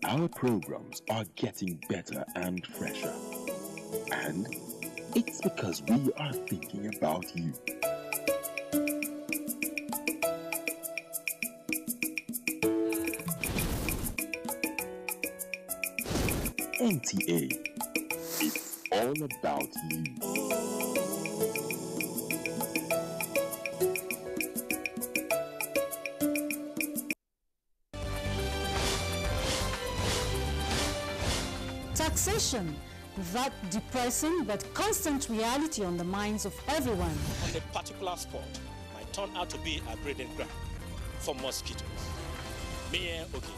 Our programs are getting better and fresher. And it's because we are thinking about you. NTA, it's all about you. Taxation, that depressing but constant reality on the minds of everyone. On a particular spot might turn out to be a breeding ground for mosquitoes. Mayor Ogidi.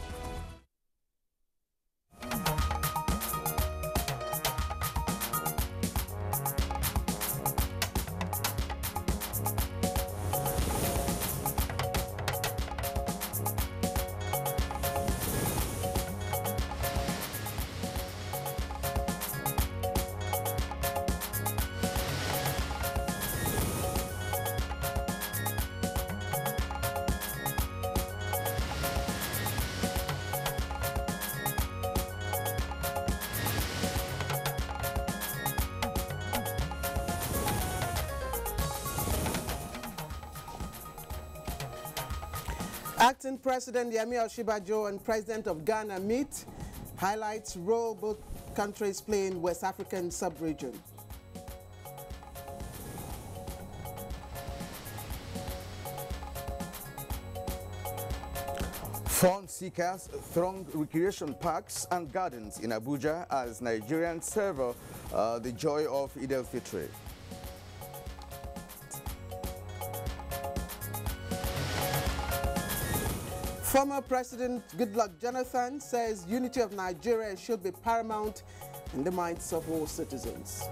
Acting President Yemi Osinbajo and President of Ghana meet, highlights role both countries play in West African sub-region. Fun seekers throng recreation parks and gardens in Abuja as Nigerians savor the joy of Eid al-Fitr. Former President Goodluck Jonathan says unity of Nigeria should be paramount in the minds of all citizens.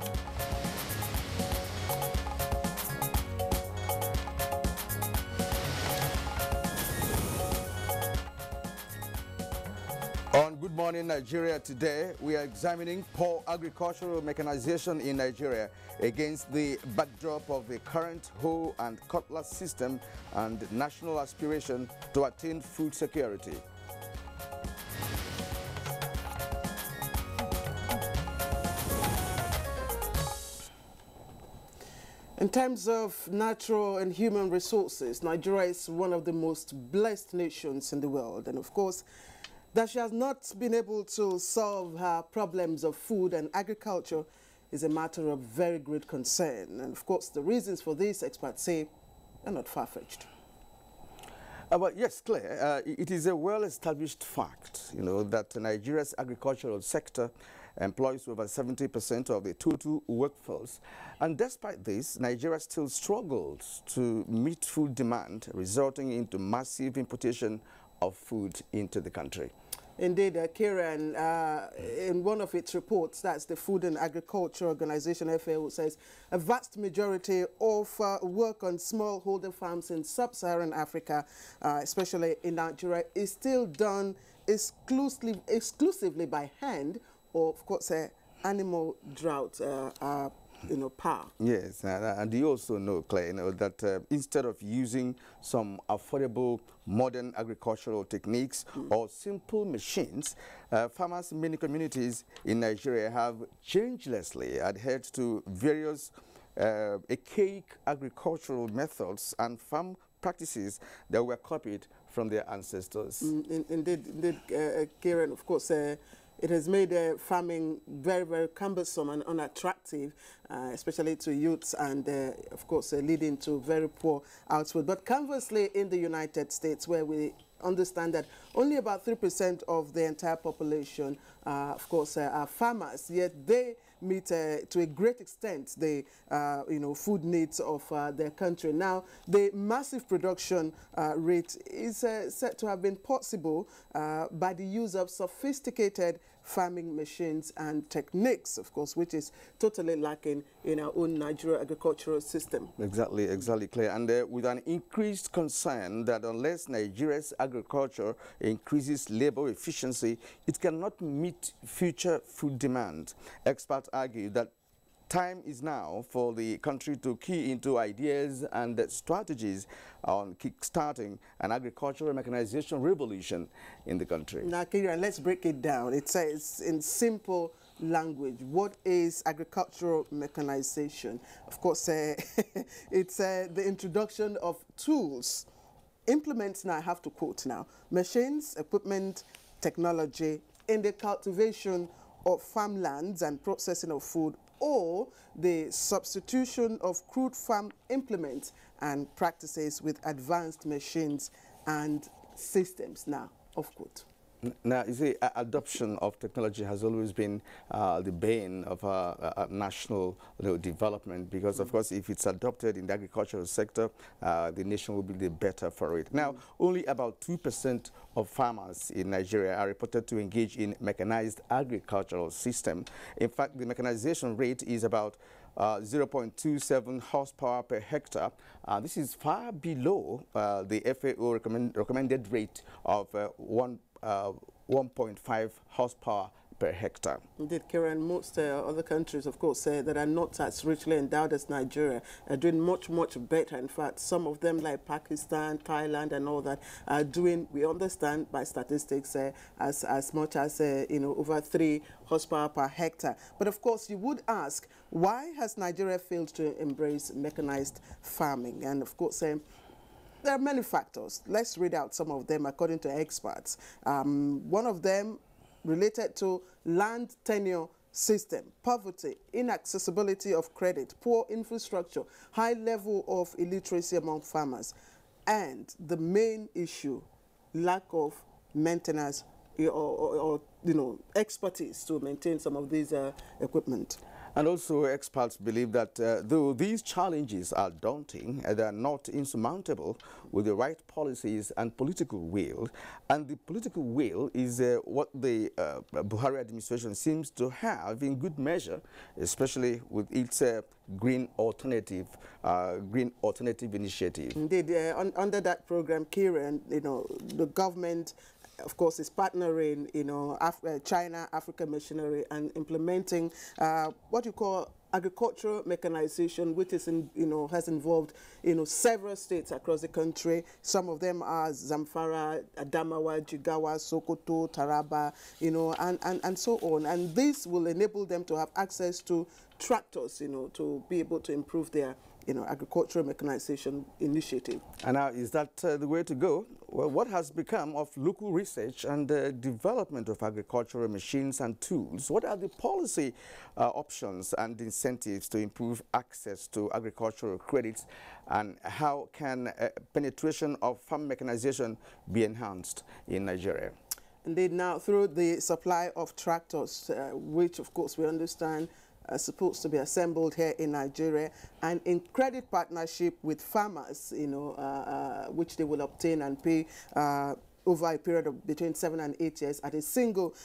On Good Morning Nigeria today, we are examining poor agricultural mechanization in Nigeria against the backdrop of the current hoe and cutlass system and national aspiration to attain food security. In terms of natural and human resources, Nigeria is one of the most blessed nations in the world. And of course, that she has not been able to solve her problems of food and agriculture is a matter of very great concern. And of course, the reasons for this, experts say, are not far-fetched. But yes, Claire, it is a well-established fact, that Nigeria's agricultural sector employs over 70% of the total workforce. And despite this, Nigeria still struggles to meet food demand, resulting into massive importation of food into the country. Indeed, Kieran, in one of its reports, that's the Food and Agriculture Organization, FAO, says a vast majority of work on smallholder farms in sub-Saharan Africa, especially in Nigeria, is still done exclusively by hand, or of course, animal drought power. Yes, and you also know, Claire, that instead of using some affordable modern agricultural techniques or simple machines, farmers in many communities in Nigeria have changelessly adhered to various archaic agricultural methods and farm practices that were copied from their ancestors. Indeed, Kieran, of course, it has made farming very, very cumbersome and unattractive, especially to youths, and of course leading to very poor output. But conversely, in the United States, where we understand that only about 3% of the entire population, of course, are farmers, yet they meet to a great extent the food needs of their country. Now, the massive production rate is said to have been possible by the use of sophisticated farming machines and techniques, of course, which is totally lacking in our own Nigeria agricultural system. Exactly, Claire. And with an increased concern that unless Nigeria's agriculture increases labor efficiency, it cannot meet future food demand. Experts argue that time is now for the country to key into ideas and strategies on kickstarting an agricultural mechanization revolution in the country. Now, Kieran, let's break it down. It says in simple language, what is agricultural mechanization? Of course, it's the introduction of tools, implements, now I have to quote now, machines, equipment, technology in the cultivation of farmlands and processing of food, or the substitution of crude farm implements and practices with advanced machines and systems. Now, of quote. Now, you see, adoption of technology has always been the bane of national development, because, of course, if it's adopted in the agricultural sector, the nation will be the better for it. Now, only about 2% of farmers in Nigeria are reported to engage in mechanized agricultural system. In fact, the mechanization rate is about 0.27 horsepower per hectare. This is far below the FAO recommended rate of 1.5 horsepower per hectare. Indeed, Kieran, most other countries, of course, that are not as richly endowed as Nigeria are doing much, much better. In fact, some of them like Pakistan, Thailand and all that are doing, we understand by statistics, as much as, over 3 horsepower per hectare. But of course, you would ask, why has Nigeria failed to embrace mechanized farming? And of course, there are many factors. Let's read out some of them according to experts. One of them related to land tenure system, poverty, inaccessibility of credit, poor infrastructure, high level of illiteracy among farmers, and the main issue, lack of maintenance or expertise to maintain some of these equipment. And also, experts believe that though these challenges are daunting, they are not insurmountable with the right policies and political will. And the political will is what the Buhari administration seems to have in good measure, especially with its green alternative initiative. Indeed, under that program, Kieran, the government, of course, is partnering, China, Africa Machinery, and implementing what you call agricultural mechanization, which is has involved several states across the country. Some of them are Zamfara, Adamawa, Jigawa, Sokoto, Taraba, and so on. And this will enable them to have access to tractors, to be able to improve their agricultural mechanization initiative. And now, is that the way to go? Well, what has become of local research and development of agricultural machines and tools? What are the policy options and incentives to improve access to agricultural credits? And how can penetration of farm mechanization be enhanced in Nigeria? Indeed, now through the supply of tractors, which of course we understand are supposed to be assembled here in Nigeria, and in credit partnership with farmers, which they will obtain and pay over a period of between 7 and 8 years at a single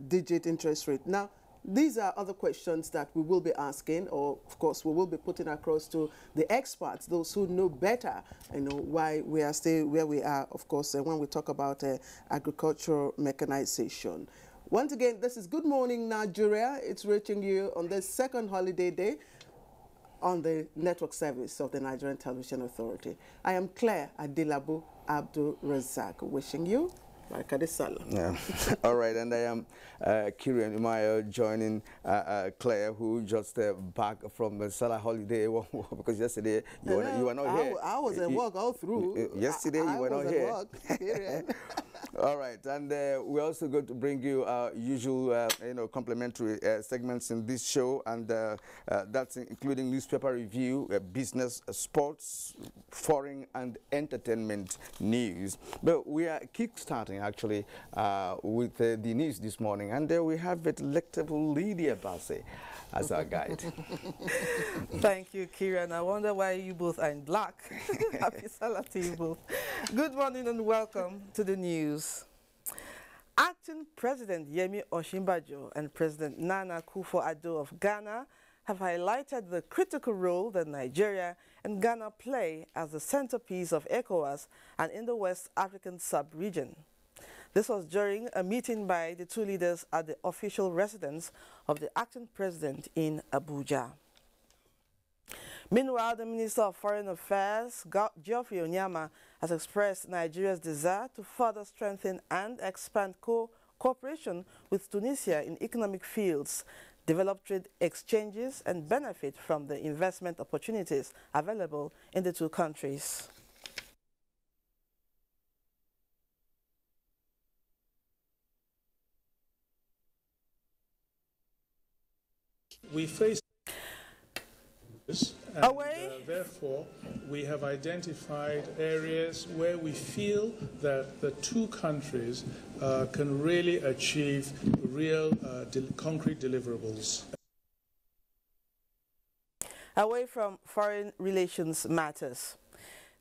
digit interest rate. Now, these are other questions that we will be asking, or of course we will be putting across to the experts, those who know better, why we are still where we are, of course, when we talk about agricultural mechanization. Once again, this is Good Morning Nigeria. It's reaching you on this second holiday day on the network service of the Nigerian Television Authority. I am Claire Adilabu Abdul Razak, wishing you Yeah. All right, and I am Kieran Umayo, joining Claire, who just back from the Salah holiday, because yesterday you were not here. I was at work all through. Yesterday you were not here. All right, and we're also going to bring you usual, complimentary segments in this show, and that's including newspaper review, business, sports, foreign, and entertainment news. But we are kickstarting actually with the news this morning, and we have a delectable Lydia Bassey as our guide. Thank you, Kieran. I wonder why you both are in black. Happy Salah to you both. Good morning and welcome to the news. Acting President Yemi Osinbajo and President Nana Akufo-Addo of Ghana have highlighted the critical role that Nigeria and Ghana play as the centerpiece of ECOWAS and in the West African sub-region. This was during a meeting by the two leaders at the official residence of the acting president in Abuja. Meanwhile, the Minister of Foreign Affairs, Geoffrey Onyama, has expressed Nigeria's desire to further strengthen and expand cooperation with Tunisia in economic fields, develop trade exchanges, and benefit from the investment opportunities available in the two countries. We face this, and therefore we have identified areas where we feel that the two countries can really achieve real concrete deliverables. Away from foreign relations matters,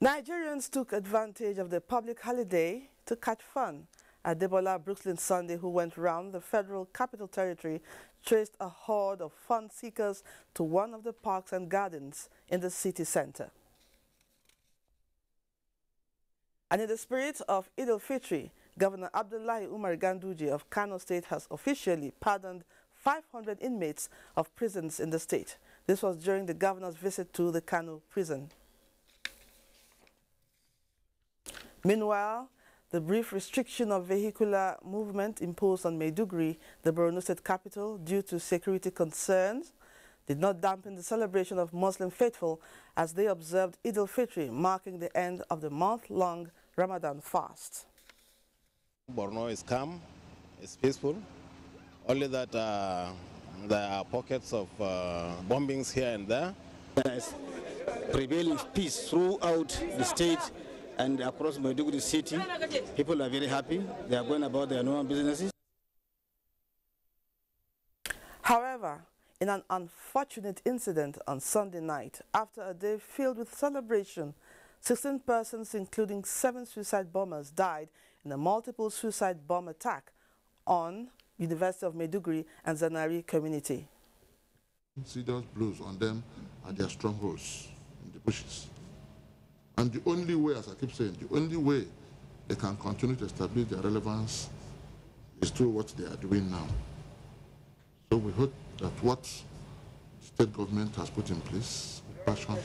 Nigerians took advantage of the public holiday to catch fun. Adebola Brooklyn Sunday, who went round the Federal Capital Territory, traced a horde of fun seekers to one of the parks and gardens in the city center. And in the spirit of Eid al-Fitr, Governor Abdullahi Umar Ganduje of Kano State has officially pardoned 500 inmates of prisons in the state. This was during the governor's visit to the Kano prison. Meanwhile, the brief restriction of vehicular movement imposed on Maiduguri, the Borno State capital, due to security concerns, did not dampen the celebration of Muslim faithful as they observed Eid al-Fitr, marking the end of the month-long Ramadan fast. Borno is calm, it's peaceful, only that there are pockets of bombings here and there. There's prevailing peace throughout the state and across Maiduguri city. People are very happy. They are going about their normal businesses. However, in an unfortunate incident on Sunday night, after a day filled with celebration, 16 persons, including 7 suicide bombers, died in a multiple suicide bomb attack on University of Maiduguri and Zanari community. Serious blows on them at their strongholds in the bushes. And the only way, as I keep saying, the only way they can continue to establish their relevance is through what they are doing now. So we hope that what the state government has put in place, with passion,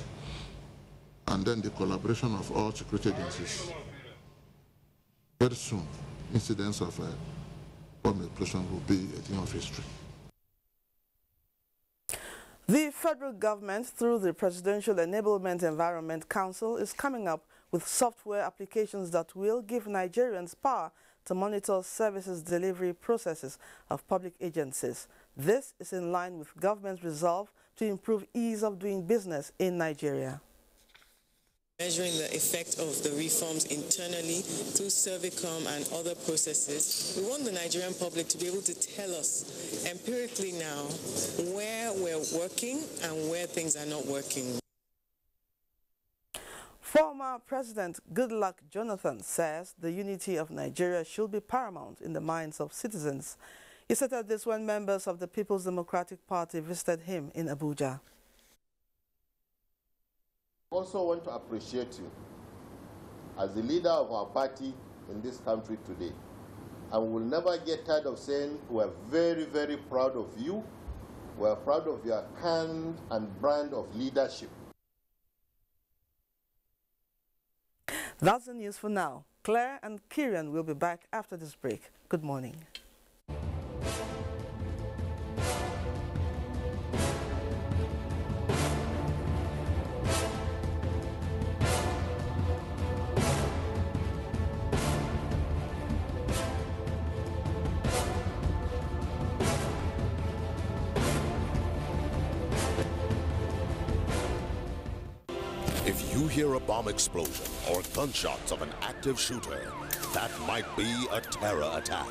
and then the collaboration of all security agencies, very soon, incidents of bomb explosion will be a thing of history. The federal government, through the Presidential Enablement Environment Council, is coming up with software applications that will give Nigerians power to monitor services delivery processes of public agencies. This is in line with government's resolve to improve ease of doing business in Nigeria. Measuring the effect of the reforms internally through Servicom and other processes, we want the Nigerian public to be able to tell us empirically now where we're working and where things are not working. Former President Goodluck Jonathan says the unity of Nigeria should be paramount in the minds of citizens. He said this when members of the People's Democratic Party visited him in Abuja. I also want to appreciate you as the leader of our party in this country today. And we will never get tired of saying we're very, very proud of you. We're proud of your kind and brand of leadership. That's the news for now. Claire and Kieran will be back after this break. Good morning. If you hear a bomb explosion or gunshots of an active shooter, that might be a terror attack.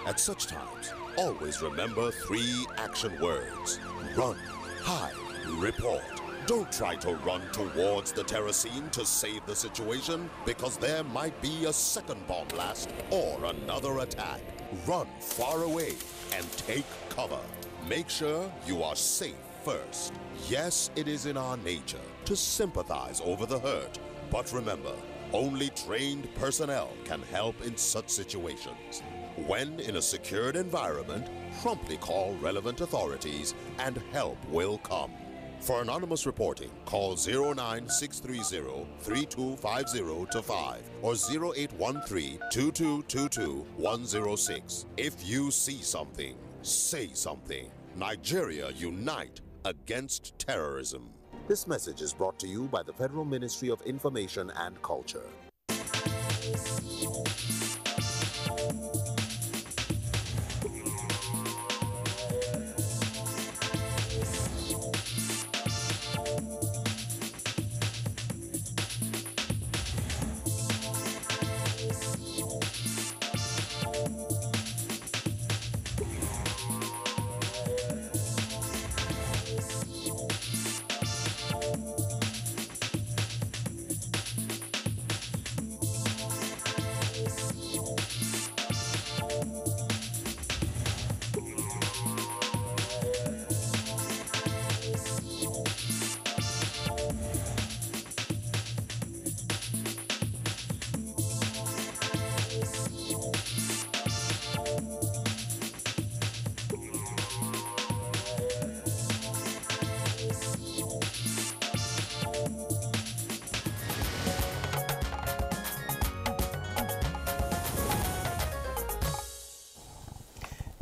At such times, always remember 3 action words: run, hide, report. Don't try to run towards the terror scene to save the situation, because there might be a second bomb blast or another attack. Run far away and take cover. Make sure you are safe first. Yes, it is in our nature to sympathize over the hurt, but remember, Only trained personnel can help in such situations. When in a secured environment, promptly call relevant authorities and help will come. For anonymous reporting, call 09630-3250-5 or 0813-2222-106. If you see something, say something. Nigeria, unite against terrorism. This message is brought to you by the Federal Ministry of Information and Culture.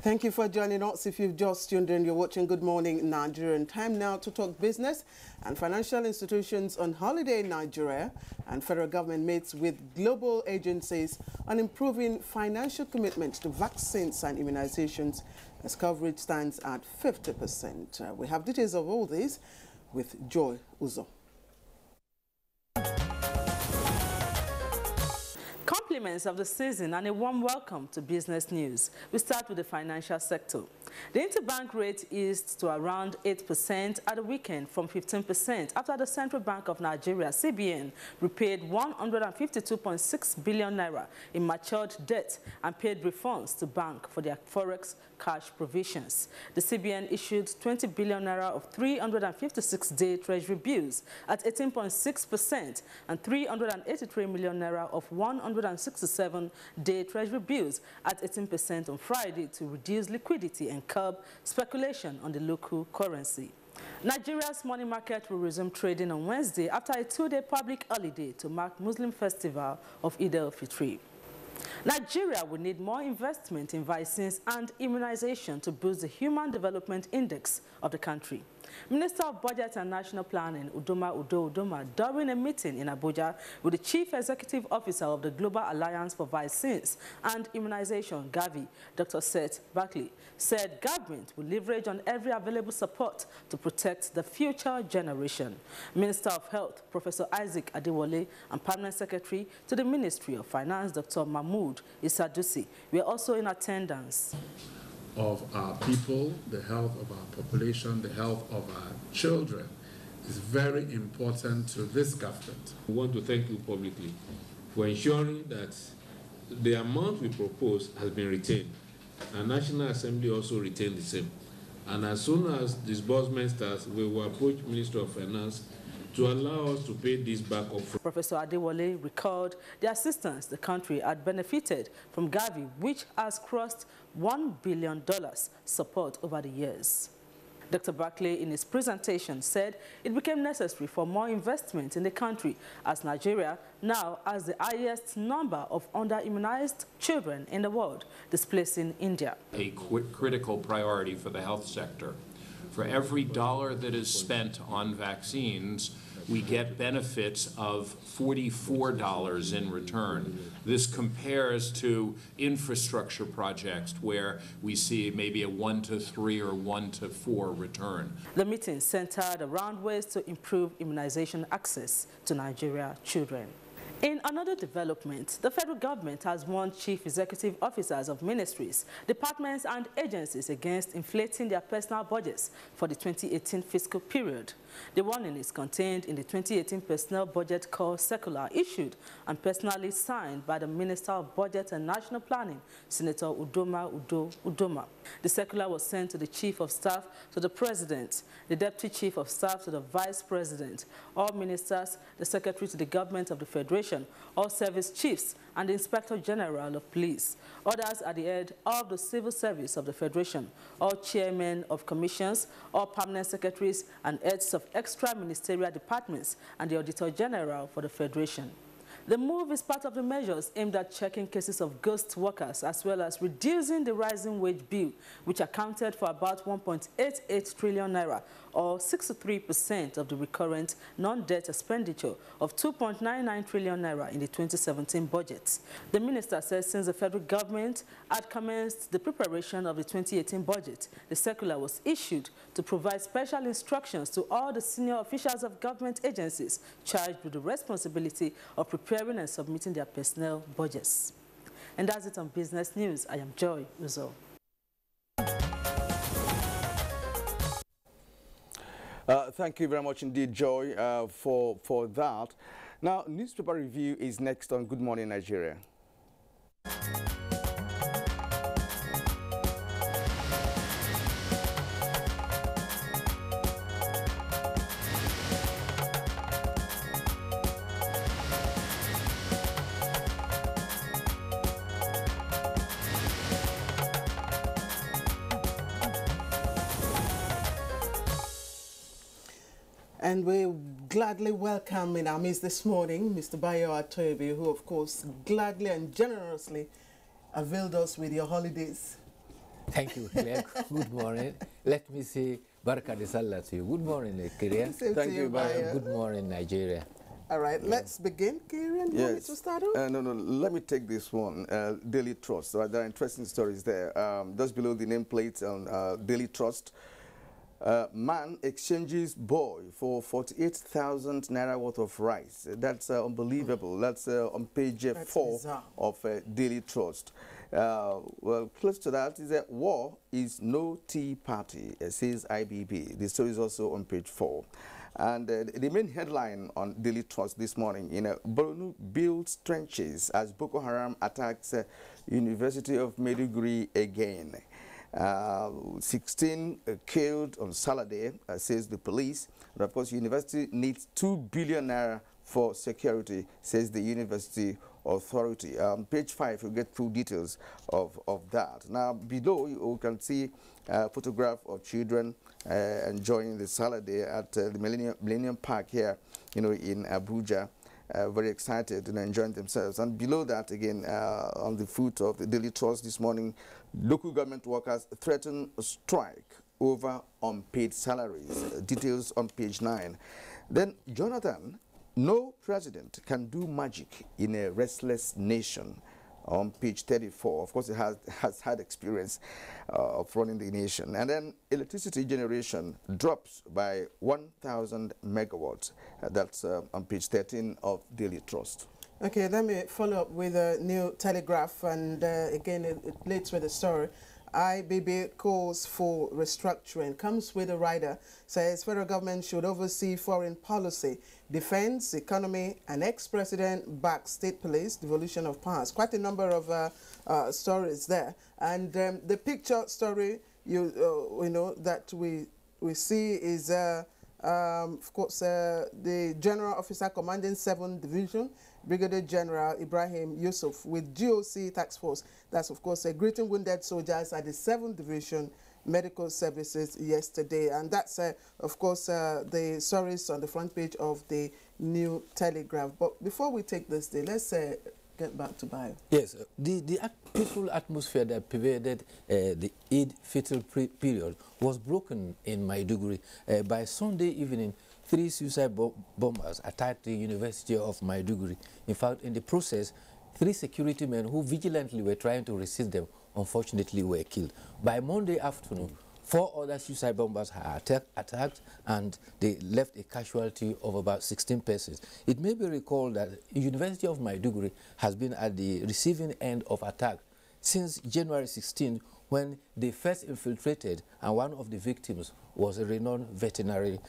Thank you for joining us. If you've just tuned in, you're watching Good Morning Nigerian. Time now to talk business and financial institutions on holiday in Nigeria, and federal government meets with global agencies on improving financial commitment to vaccines and immunizations as coverage stands at 50%. We have details of all this with Joy Uzo. Compliments of the season and a warm welcome to business news. We start with the financial sector. The interbank rate eased to around 8% at the weekend from 15% after the Central Bank of Nigeria, CBN, repaid 152.6 billion naira in matured debt and paid refunds to bank for their forex cash provisions. The CBN issued 20 billion naira of 356-day treasury bills at 18.6% and 383 million naira of 167-day treasury bills at 18% on Friday to reduce liquidity and curb speculation on the local currency. Nigeria's money market will resume trading on Wednesday after a two-day public holiday to mark Muslim festival of Eid al-Fitr. Nigeria will need more investment in vaccines and immunization to boost the Human Development Index of the country. Minister of Budget and National Planning, Udoma, during a meeting in Abuja with the Chief Executive Officer of the Global Alliance for Vaccines and Immunization, Gavi, Dr. Seth Barkley, said government will leverage on every available support to protect the future generation. Minister of Health, Professor Isaac Adewale, and Permanent Secretary to the Ministry of Finance, Dr. Mahmood Isadusi, were also in attendance. Of our people, the health of our population, the health of our children is very important to this government. We want to thank you publicly for ensuring that the amount we propose has been retained. Our National Assembly also retained the same. And as soon as disbursement starts, we will approach Minister of Finance to allow us to pay this back up. Professor Adewale recalled the assistance the country had benefited from Gavi, which has crossed $1 billion support over the years. Dr. Barkley, in his presentation, said it became necessary for more investment in the country as Nigeria now has the highest number of under-immunized children in the world, displacing India. A critical priority for the health sector. For every dollar that is spent on vaccines, we get benefits of $44 in return. This compares to infrastructure projects where we see maybe a 1 to 3 or 1 to 4 return. The meeting centered around ways to improve immunization access to Nigeria children. In another development, the federal government has warned chief executive officers of ministries, departments and agencies against inflating their personal budgets for the 2018 fiscal period. The warning is contained in the 2018 Personnel Budget Call Circular issued and personally signed by the Minister of Budget and National Planning, Senator Udoma. The circular was sent to the Chief of Staff to the President, the Deputy Chief of Staff to the Vice President, all ministers, the Secretary to the Government of the Federation, all service chiefs, and the Inspector General of Police. Others are the head of the Civil Service of the Federation, all chairmen of commissions, all permanent secretaries, and heads of extra ministerial departments, and the Auditor General for the Federation. The move is part of the measures aimed at checking cases of ghost workers as well as reducing the rising wage bill, which accounted for about 1.88 trillion naira, or 63% of the recurrent non-debt expenditure of 2.99 trillion naira in the 2017 budget. The minister says since the federal government had commenced the preparation of the 2018 budget, the circular was issued to provide special instructions to all the senior officials of government agencies charged with the responsibility of preparing and submitting their personnel budgets. And that's it on Business News. I am Joy Uzo. Thank you very much indeed, Joy, for that. Now, newspaper review is next on Good Morning Nigeria. And we gladly welcome in our midst this morning Mr. Bayo Atoyebi, who of course gladly and generously availed us with your holidays. Thank you, Claire. Good morning. Let me say Baraka de Sallah to you. Good morning, Kyrian. Thank you, Bayo. Good morning, Nigeria. All right, let's begin. Kyrian, you want me to start off? No, let me take this one. Daily Trust. There are interesting stories there. Just below the nameplate on Daily Trust. Man exchanges boy for 48,000 naira worth of rice. That's unbelievable. That's on page 4 bizarre. Of Daily Trust. Well, close to that is that war is no tea party, says IBB. The story is also on page 4. And the main headline on Daily Trust this morning, Borno builds trenches as Boko Haram attacks University of Maiduguri again. 16 killed on Saturday, says the police. And of course, university needs 2 billion naira for security, says the university authority. Page 5, you'll get full details of that. Now, below, you can see a photograph of children enjoying the Saturday at the Millennium Park here, in Abuja. Very excited and enjoying themselves. And below that, again, on the foot of the Daily Trust this morning, local government workers threaten strike over unpaid salaries. Details on page 9. Then, Jonathan, no president can do magic in a restless nation. On page 34, of course, it has had experience of running the nation. And then electricity generation drops by 1,000 megawatts. That's on page 13 of Daily Trust. Okay, let me follow up with a new Telegraph, and again, it leads with the story. IBB calls for restructuring. Comes with a rider, says federal government should oversee foreign policy, defense, economy, and ex-president backs state police, devolution of powers. Quite a number of stories there. And the picture story that we see is of course the general officer commanding 7th Division, Brigadier General Ibrahim Yusuf, with GOC Task Force. That's, of course, greeting wounded soldiers at the 7th Division Medical Services yesterday. And that's, of course, the stories on the front page of the New Telegraph. But before we take this day, let's get back to Bayo. Yes, the peaceful atmosphere that pervaded the Eid Fitr period was broken in Maiduguri. By Sunday evening, 3 suicide bombers attacked the University of Maiduguri. In fact, in the process, 3 security men who vigilantly were trying to resist them, unfortunately, were killed. By Monday afternoon, 4 other suicide bombers had attacked, and they left a casualty of about 16 persons. It may be recalled that the University of Maiduguri has been at the receiving end of attack since January 16, when they first infiltrated, and one of the victims was a renowned veterinary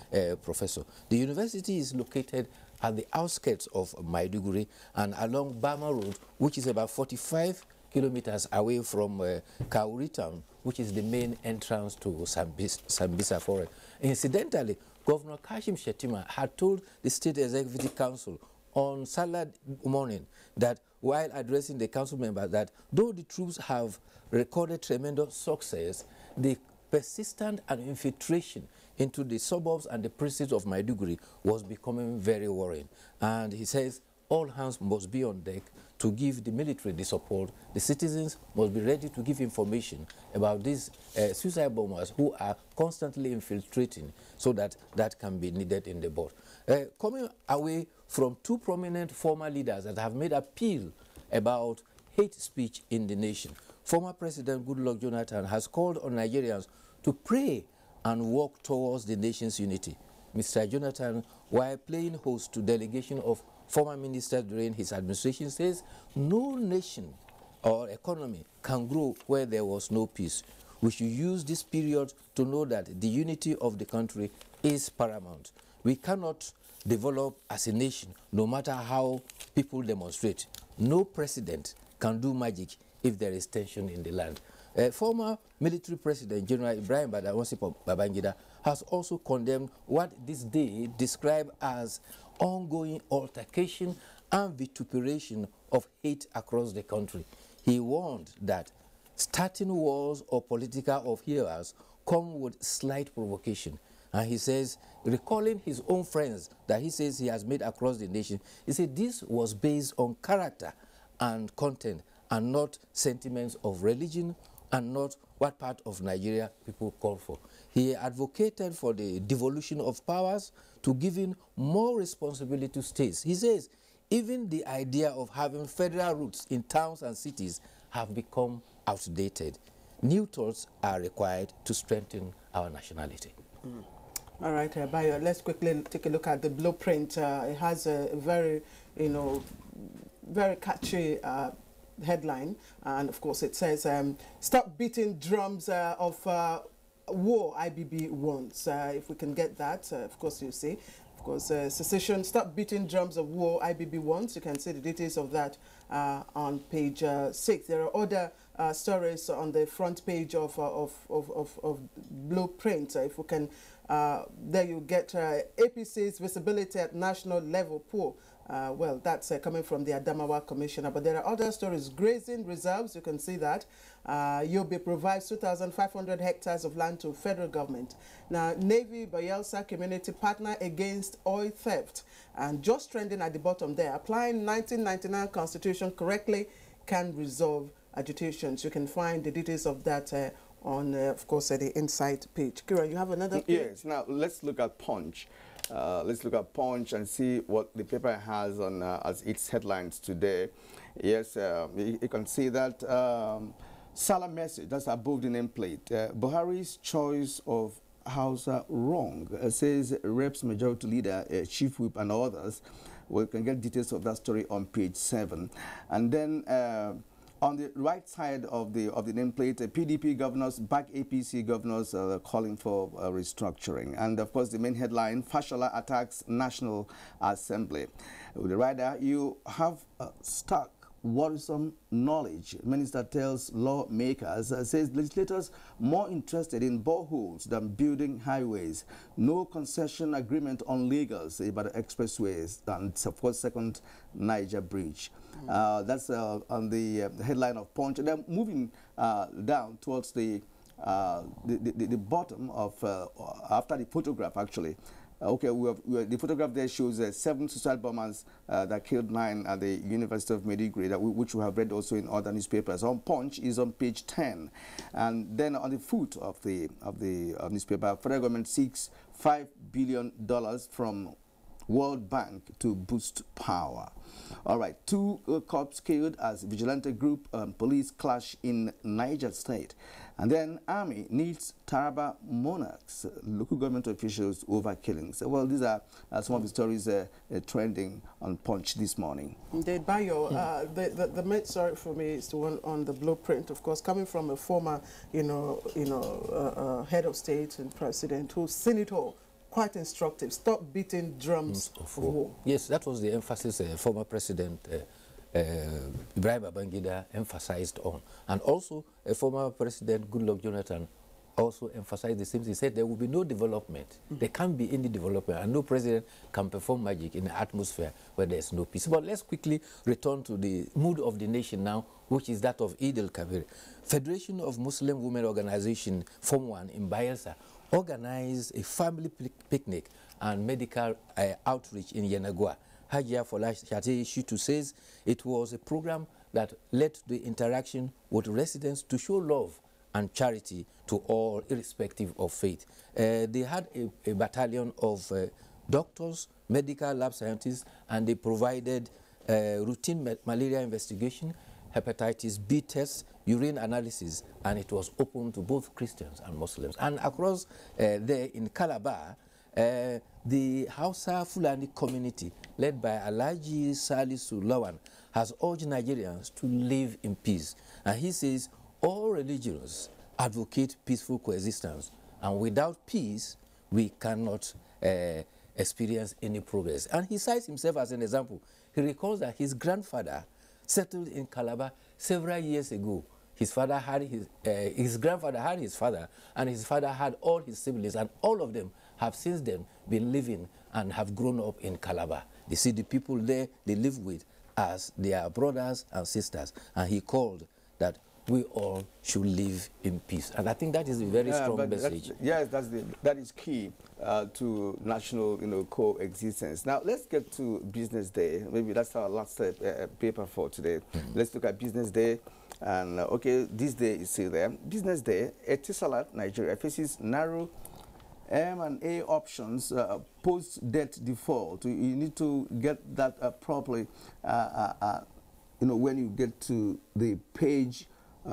professor. The university is located at the outskirts of Maiduguri and along Bama Road, which is about 45 kilometers away from Kauri town, which is the main entrance to Sambisa Forest. Incidentally, Governor Kashim Shettima had told the State Executive Council on Saturday morning that while addressing the council members that though the troops have recorded tremendous success, the persistent and infiltration into the suburbs and the precincts of Maiduguri was becoming very worrying. And he says all hands must be on deck to give the military the support. The citizens must be ready to give information about these suicide bombers who are constantly infiltrating so that that can be needed in the board. Coming away from two prominent former leaders that have made appeal about hate speech in the nation, former President Goodluck Jonathan has called on Nigerians to pray and work towards the nation's unity. Mr. Jonathan, while playing host to delegation of former ministers during his administration, says no nation or economy can grow where there was no peace. We should use this period to know that the unity of the country is paramount. We cannot develop as a nation no matter how people demonstrate. No president can do magic if there is tension in the land. Former military president General Ibrahim Badamasi Babangida has also condemned what this day described as ongoing altercation and vituperation of hate across the country. He warned that starting wars or political upheavals come with slight provocation. And he says, recalling his own friends that he says he has made across the nation, he said this was based on character and content and not sentiments of religion and not what part of Nigeria people call for. He advocated for the devolution of powers to giving more responsibility to states. He says even the idea of having federal roots in towns and cities have become outdated. New thoughts are required to strengthen our nationality. All right, Bayo, let's quickly take a look at the blueprint. It has a very, very catchy headline, and of course it says, stop beating drums of war IBB wants. If we can get that, of course you see. Of course, secession, stop beating drums of war IBB wants. You can see the details of that on page 6. There are other stories on the front page of blueprint. If we can, there you get APC's visibility at national level poor. Well, that's coming from the Adamawa Commissioner. But there are other stories. Grazing reserves, you can see that. Yobe provides 2,500 hectares of land to federal government. Now, Navy Bayelsa community partner against oil theft. And just trending at the bottom there, applying 1999 Constitution correctly can resolve agitations. You can find the details of that on, of course, the inside page. Kira, you have another page? Yes. Now, let's look at Punch. Let's look at Punch and see what the paper has on as its headlines today. Yes, you can see that Salah message, that's above the nameplate. Buhari's choice of Hausa wrong, says Reps Majority Leader, Chief Whip and others. We can get details of that story on page 7. And then on the right side of the nameplate, PDP governors back APC governors calling for restructuring. And of course, the main headline, Fashola attacks National Assembly. With the rider, you have stark, worrisome knowledge. Minister tells lawmakers, says legislators more interested in boreholes than building highways. No concession agreement on legals about expressways and, of course, second Niger bridge. That's on the headline of Punch. And then moving down towards the bottom of, after the photograph, actually. Okay, the photograph there shows 7 suicide bombers that killed 9 at the University of Maiduguri, which we have read also in other newspapers. On Punch is on page 10. And then on the foot of the newspaper, federal government seeks $5 billion from World Bank to boost power. All right, 2 cops killed as vigilante group and police clash in Niger State. And then Army needs Taraba monarchs, local government officials over killings. Well, these are some of the stories trending on Punch this morning. Indeed, Bayo, the main story for me is the one on the blueprint, of course, coming from a former, head of state and president who's seen it all. Quite instructive. Stop beating drums of war. Yes, that was the emphasis former President Ibrahim Babangida emphasized on. And also, former President Goodluck Jonathan also emphasized the same thing. He said there will be no development. There can't be any development, and no president can perform magic in an atmosphere where there's no peace. But let's quickly return to the mood of the nation now, which is that of Eid al-Kabir. Federation of Muslim Women Organization, Form 1 in Bayelsa, organized a family picnic and medical outreach in Yenagua. Hajia Folashate Shitu says it was a program that led to the interaction with residents to show love and charity to all, irrespective of faith. They had a battalion of doctors, medical lab scientists, and they provided routine malaria investigation, hepatitis B tests, urine analysis, and it was open to both Christians and Muslims. And across there in Calabar, the Hausa Fulani community, led by Alhaji Salisu Lawan, has urged Nigerians to live in peace. And he says all religions advocate peaceful coexistence, and without peace, we cannot experience any progress. And he cites himself as an example. He recalls that his grandfather settled in Calabar several years ago. His father had his grandfather had his father, and his father had all his siblings, and all of them have since then been living and have grown up in Calabar. They see the people there they live with as their brothers and sisters, and he called that we all should live in peace. And I think that is a very strong message. Yes, that is key to national coexistence. Now let's get to Business Day. Maybe that's our last paper for today. Let's look at Business Day. And okay, this day is still there. Business Day, Etisalat, Nigeria faces narrow M&A options post-debt default. You need to get that properly, when you get to the page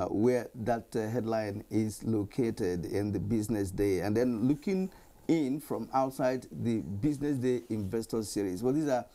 where that headline is located in the Business Day. And then looking in from outside the Business Day Investor Series. Well, these are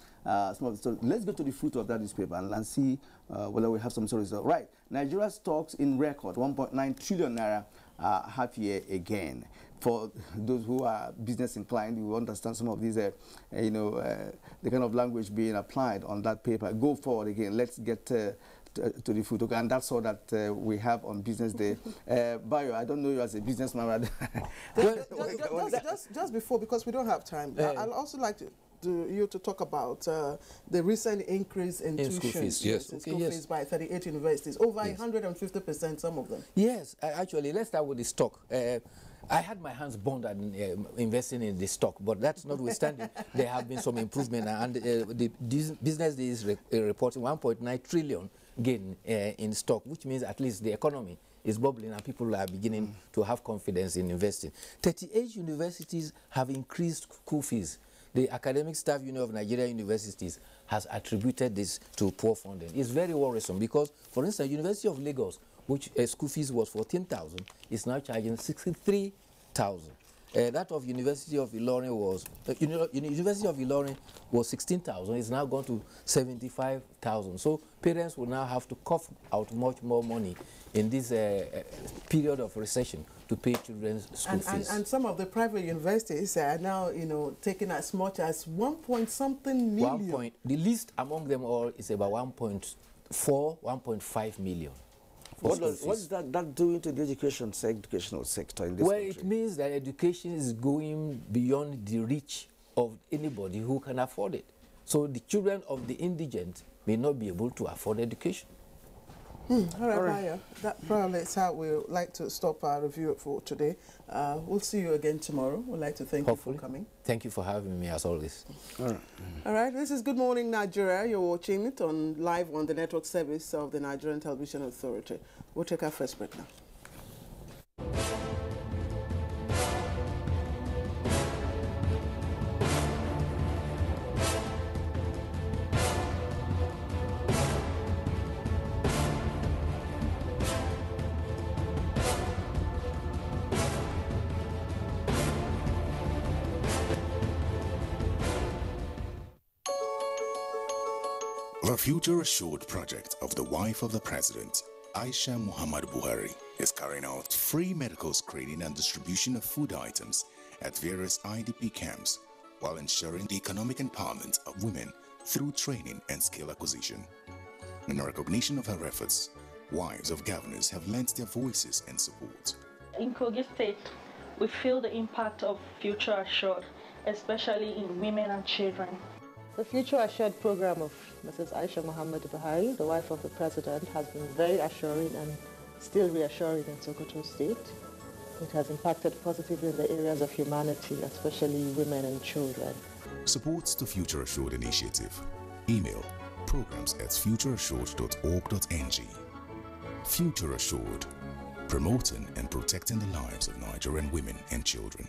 some of the stories. Let's go to the fruit of that newspaper and see whether we have some stories. Right, Nigeria's stocks in record 1.9 trillion naira half year again. For those who are business inclined, you understand some of these, the kind of language being applied on that paper. Go forward again. Let's get to the food. Okay, and that's all that we have on Business Day. Bayo, I don't know you as a businessman. just before, because we don't have time, I'd also like you to talk about the recent increase in tuition fees. Yes. School fees by 38 universities, over 150%, some of them. Yes, actually, let's start with the stock. I had my hands burned at investing in the stock, but that's notwithstanding, there have been some improvement, and the Business Day is reporting 1.9 trillion gain in stock, which means at least the economy is bubbling and people are beginning to have confidence in investing. 38 universities have increased school fees. The Academic Staff Union of Nigeria Universities has attributed this to poor funding. It's very worrisome because, for instance, University of Lagos, which school fees was 14,000, is now charging 63,000. That of University of Ilorin was University of Ilorin was 16,000. It's now gone to 75,000. So parents will now have to cough out much more money in this period of recession to pay children's school fees. And some of the private universities are now, taking as much as 1.something million. The least among them all is about 1.4, 1.5 million. What is that doing to the educational sector in this country? It means that education is going beyond the reach of anybody who can afford it. So the children of the indigent may not be able to afford education. All right, Maya, that probably is how we'd like to stop our review for today. We'll see you again tomorrow. We'd like to thank you for coming. Thank you for having me, as always. All right, this is Good Morning Nigeria. You're watching it live on the network service of the Nigerian Television Authority. We'll take our first break now. The Future Assured project of the wife of the president, Aisha Muhammad Buhari, is carrying out free medical screening and distribution of food items at various IDP camps while ensuring the economic empowerment of women through training and skill acquisition. In recognition of her efforts, wives of governors have lent their voices and support. In Kogi State, we feel the impact of Future Assured, especially in women and children. The Future Assured program of Mrs. Aisha Muhammad Buhari, the wife of the president, has been very assuring and still reassuring in Sokoto State. It has impacted positively in the areas of humanity, especially women and children. Supports the Future Assured initiative. Email programs@futureassured.org.ng. Future Assured, promoting and protecting the lives of Nigerian women and children.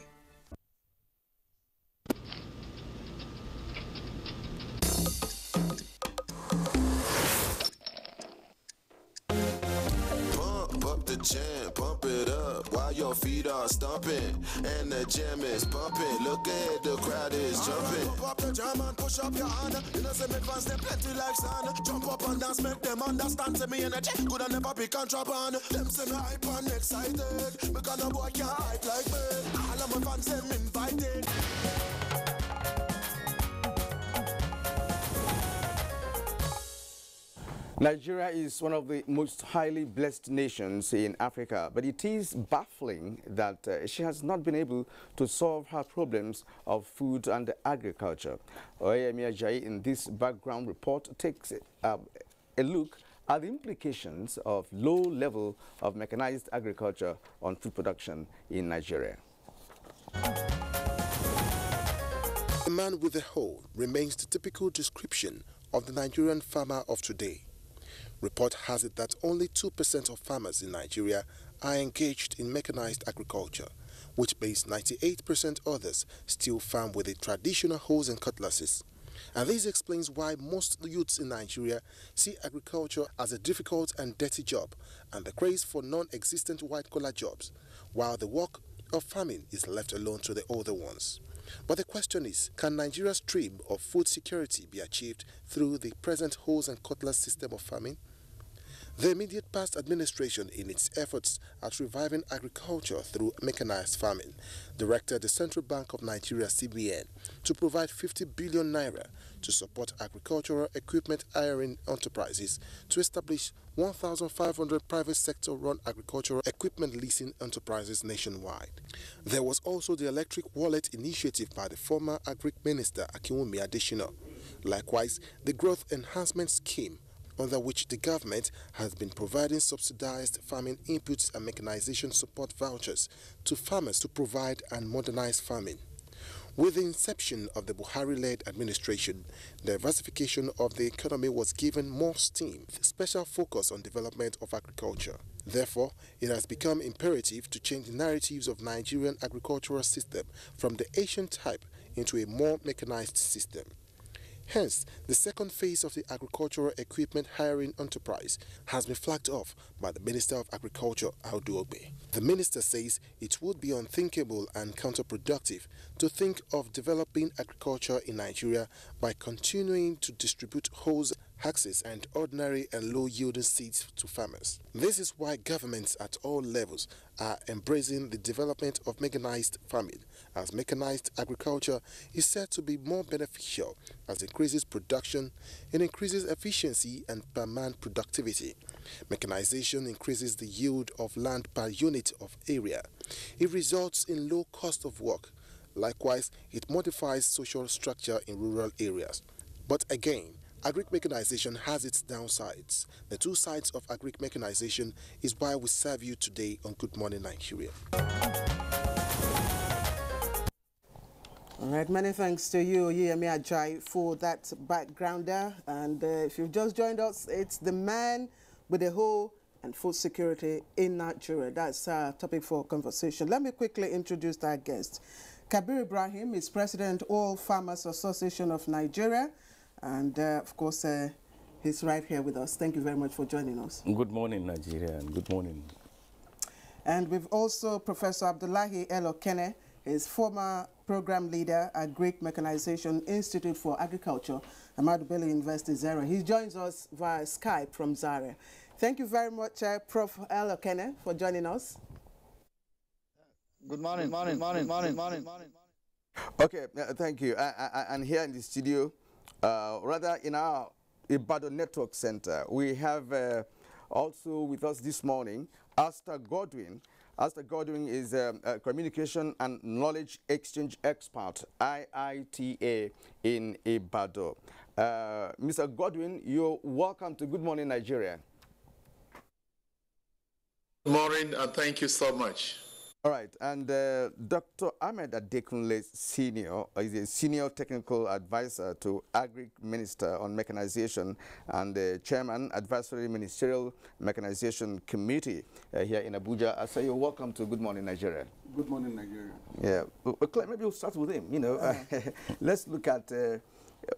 Jam, pump it up while your feet are stomping and the jam is pumping. Look at the crowd is jumping. Pump up the jam and push up your hand. You know, say me fans them plenty like sand. Jump up and dance, make them understand. Say me energy good and never be contraband. Them say me hype and excited because no boy can hype like me. All of my fans them invited. Nigeria is one of the most highly blessed nations in Africa, but it is baffling that she has not been able to solve her problems of food and agriculture. Oyemi Ajayi in this background report takes a look at the implications of low level of mechanized agriculture on food production in Nigeria. The man with the hoe remains the typical description of the Nigerian farmer of today. Report has it that only 2% of farmers in Nigeria are engaged in mechanized agriculture, which means 98% others still farm with the traditional hoes and cutlasses. And this explains why most youths in Nigeria see agriculture as a difficult and dirty job and the craze for non-existent white-collar jobs, while the work of farming is left alone to the older ones. But the question is, can Nigeria's dream of food security be achieved through the present hoes and cutlass system of farming? The immediate past administration, in its efforts at reviving agriculture through mechanized farming, directed the Central Bank of Nigeria (CBN) to provide 50 billion naira to support agricultural equipment hiring enterprises to establish 1,500 private sector-run agricultural equipment leasing enterprises nationwide. There was also the electric wallet initiative by the former Agric Minister Akinwumi Adesina. Likewise, the Growth Enhancement Scheme, under which the government has been providing subsidized farming inputs and mechanization support vouchers to farmers to provide and modernize farming. With the inception of the Buhari-led administration, diversification of the economy was given more steam, with special focus on development of agriculture. Therefore, it has become imperative to change the narratives of Nigerian agricultural system from the Asian type into a more mechanized system. Hence, the second phase of the agricultural equipment hiring enterprise has been flagged off by the Minister of Agriculture, Audu Ogbe. The minister says it would be unthinkable and counterproductive to think of developing agriculture in Nigeria by continuing to distribute hoes, axes, and ordinary and low-yielding seeds to farmers. This is why governments at all levels are embracing the development of mechanized farming, as mechanized agriculture is said to be more beneficial as it increases production, it increases efficiency and per man productivity. Mechanization increases the yield of land per unit of area. It results in low cost of work. Likewise, it modifies social structure in rural areas. But again, agric mechanization has its downsides. The two sides of agric mechanization is why we serve you today on Good Morning Nigeria. All right, many thanks to you, Oyemi Ajayi, for that backgrounder. And if you've just joined us, it's the man with the hoe and food security in Nigeria. That's our topic for conversation. Let me quickly introduce our guest. Kabir Ibrahim is President All Farmers Association of Nigeria. And of course, he's right here with us. Thank you very much for joining us. Good morning, Nigeria, and good morning. And we've also Professor Abdullahi El Okene. is former program leader at Greek Mechanization Institute for Agriculture, Ahmadu Bello University, Zaria. He joins us via Skype from Zaria. Thank you very much, Prof. El Okene, for joining us. Good morning. Morning. Okay, thank you. And here in the studio, rather in our Ibadan Network Center, we have also with us this morning, Asta Godwin. Asta Godwin is a communication and knowledge exchange expert, IITA in Ibadan. Mr. Godwin, you're welcome to Good Morning Nigeria. Good morning, and thank you so much. All right, and Dr. Ahmed Adekunle Senior is a Senior Technical Advisor to Agri Minister on Mechanization and the Chairman, Advisory Ministerial Mechanization Committee here in Abuja. So you're welcome to Good Morning Nigeria. Good morning, Nigeria. Yeah, well, maybe we'll start with him. You know, let's look at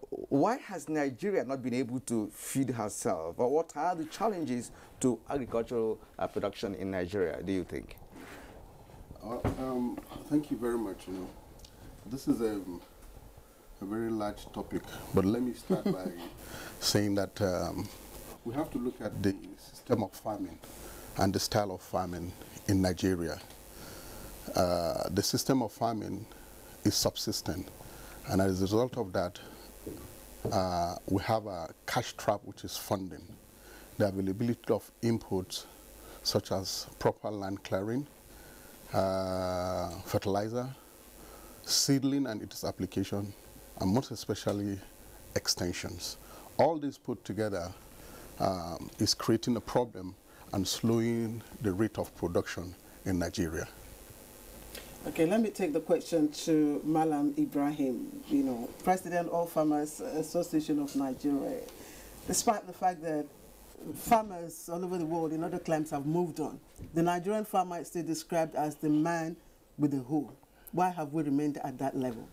why has Nigeria not been able to feed herself, or what are the challenges to agricultural production in Nigeria, do you think? Thank you very much. You know, this is a very large topic, but let me start by saying that we have to look at the system of farming and the style of farming in Nigeria. The system of farming is subsistent, and as a result of that, we have a cash trap, which is funding. The availability of inputs such as proper land clearing, fertilizer, seedling and its application, and most especially extensions. All this put together is creating a problem and slowing the rate of production in Nigeria. Okay, let me take the question to Malam Ibrahim, you know, President of Farmers Association of Nigeria. Despite the fact that farmers all over the world in other climes have moved on, the Nigerian farmer is still described as the man with the hoe. Why have we remained at that level?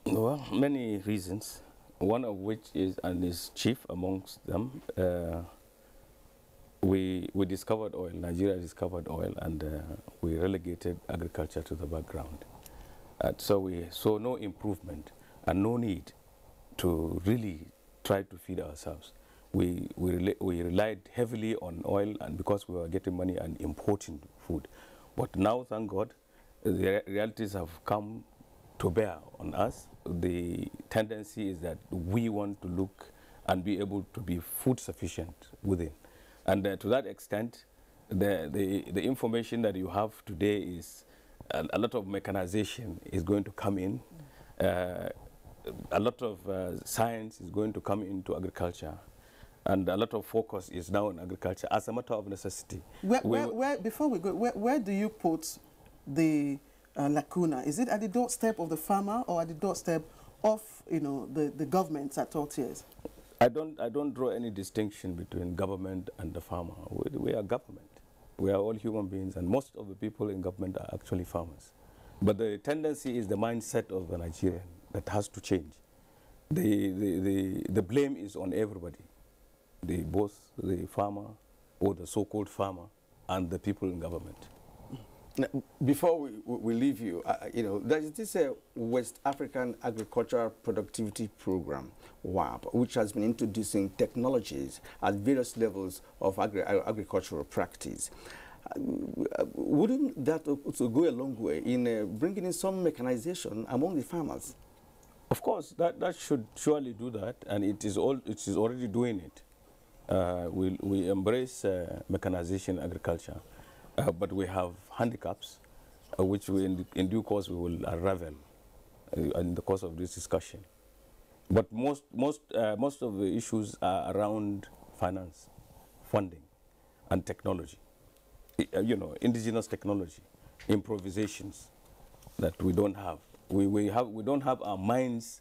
Well, many reasons. One of which is, and is chief amongst them, we discovered oil. Nigeria discovered oil, and we relegated agriculture to the background. So we saw no improvement and no need to really try to feed ourselves. We relied heavily on oil, and because we were getting money and importing food. But now, thank God, the realities have come to bear on us. The tendency is that we want to look and be able to be food sufficient within. And to that extent, the information that you have today is a lot of mechanization is going to come in. A lot of science is going to come into agriculture. And a lot of focus is now on agriculture as a matter of necessity. Before we go, where do you put the lacuna? Is it at the doorstep of the farmer or at the doorstep of, you know, the governments at all tiers? I don't draw any distinction between government and the farmer. We are government. We are all human beings, and most of the people in government are actually farmers. But the tendency is the mindset of the Nigerian that has to change. The blame is on everybody. Both the farmer or the so-called farmer and the people in government. Now, before we leave you, you know, there is this West African Agricultural Productivity Program, WAP, which has been introducing technologies at various levels of agricultural practice. Wouldn't that also go a long way in bringing in some mechanization among the farmers? Of course, that should surely do that, and it is already doing it. We embrace mechanization agriculture, but we have handicaps, which we in due course we will unravel in the course of this discussion. But most of the issues are around finance, funding, and technology. You know, indigenous technology, improvisations that we don't have. We don't have our minds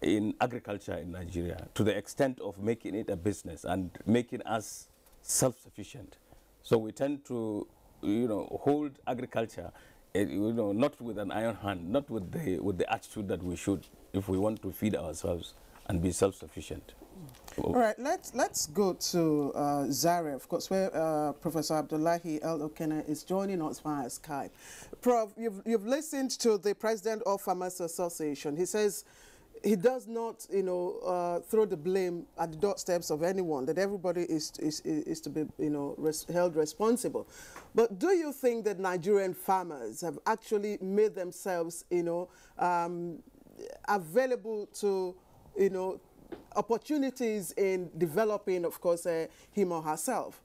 in agriculture in Nigeria to the extent of making it a business and making us self-sufficient. So we tend to, you know, hold agriculture, you know, not with an iron hand, not with the attitude that we should, if we want to feed ourselves and be self-sufficient. All right, let's go to Zaria, of course, where Professor Abdullahi El Okene is joining us via Skype. Prof, you've listened to the president of Farmers Association. He says he does not, throw the blame at the doorsteps of anyone, that everybody is to be, held responsible. But do you think that Nigerian farmers have actually made themselves, available to, opportunities in developing, of course, him or herself?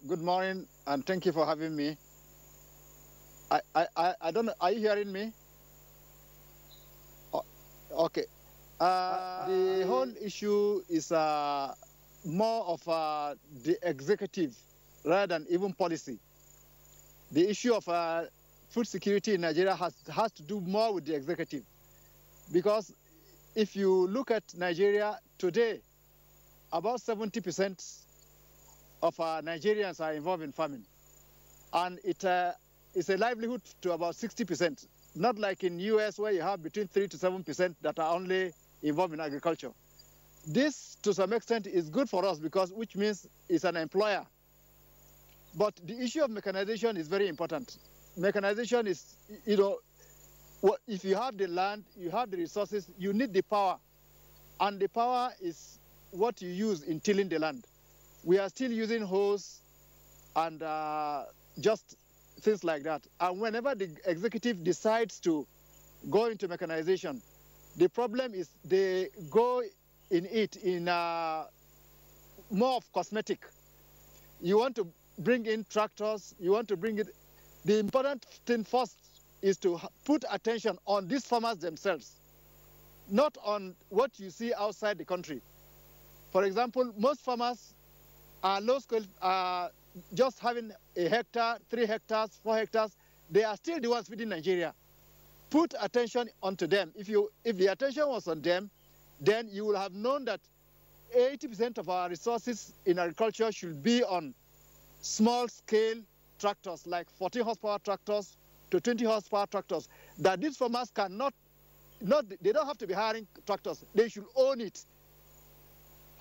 Good morning, and thank you for having me. I don't know, are you hearing me? Oh, okay. The whole issue is more of the executive rather than even policy. The issue of food security in Nigeria has to do more with the executive, because if you look at Nigeria today, about 70% of Nigerians are involved in farming, and it's a livelihood to about 60%, not like in US where you have between 3 to 7% that are only involved in agriculture. This, to some extent, is good for us because which means it's an employer. But the issue of mechanization is very important. Mechanization is, if you have the land, you have the resources, you need the power. And the power is what you use in tilling the land. We are still using hoes and just things like that. And whenever the executive decides to go into mechanization, the problem is they go in it in more of cosmetic. You want to bring in tractors, you want to bring it. The important thing first is to put attention on these farmers themselves, not on what you see outside the country. For example, most farmers are low scale, just having a hectare, 3 hectares, 4 hectares. They are still the ones feeding Nigeria. Put attention onto them. If the attention was on them, then you will have known that 80% of our resources in agriculture should be on small-scale tractors, like 40 horsepower tractors to 20 horsepower tractors, that these farmers cannot, they don't have to be hiring tractors. They should own it.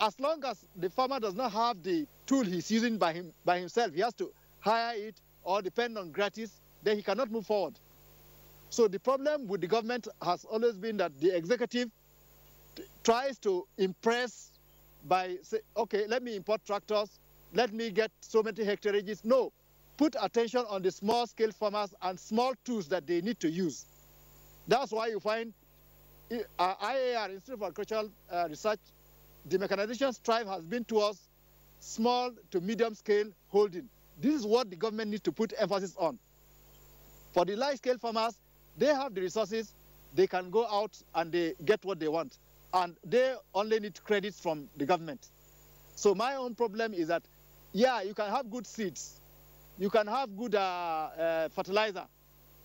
As long as the farmer does not have the tool he's using by himself, he has to hire it or depend on gratis, then he cannot move forward. So the problem with the government has always been that the executive tries to impress by saying, okay, let me import tractors, let me get so many hectareages. No, put attention on the small-scale farmers and small tools that they need to use. That's why you find IAR, Institute of Agricultural Research, the mechanization strive has been towards small to medium-scale holding. This is what the government needs to put emphasis on. For the large-scale farmers, they have the resources, they can go out and they get what they want. And they only need credits from the government. So my own problem is that, yeah, you can have good seeds, you can have good fertilizer,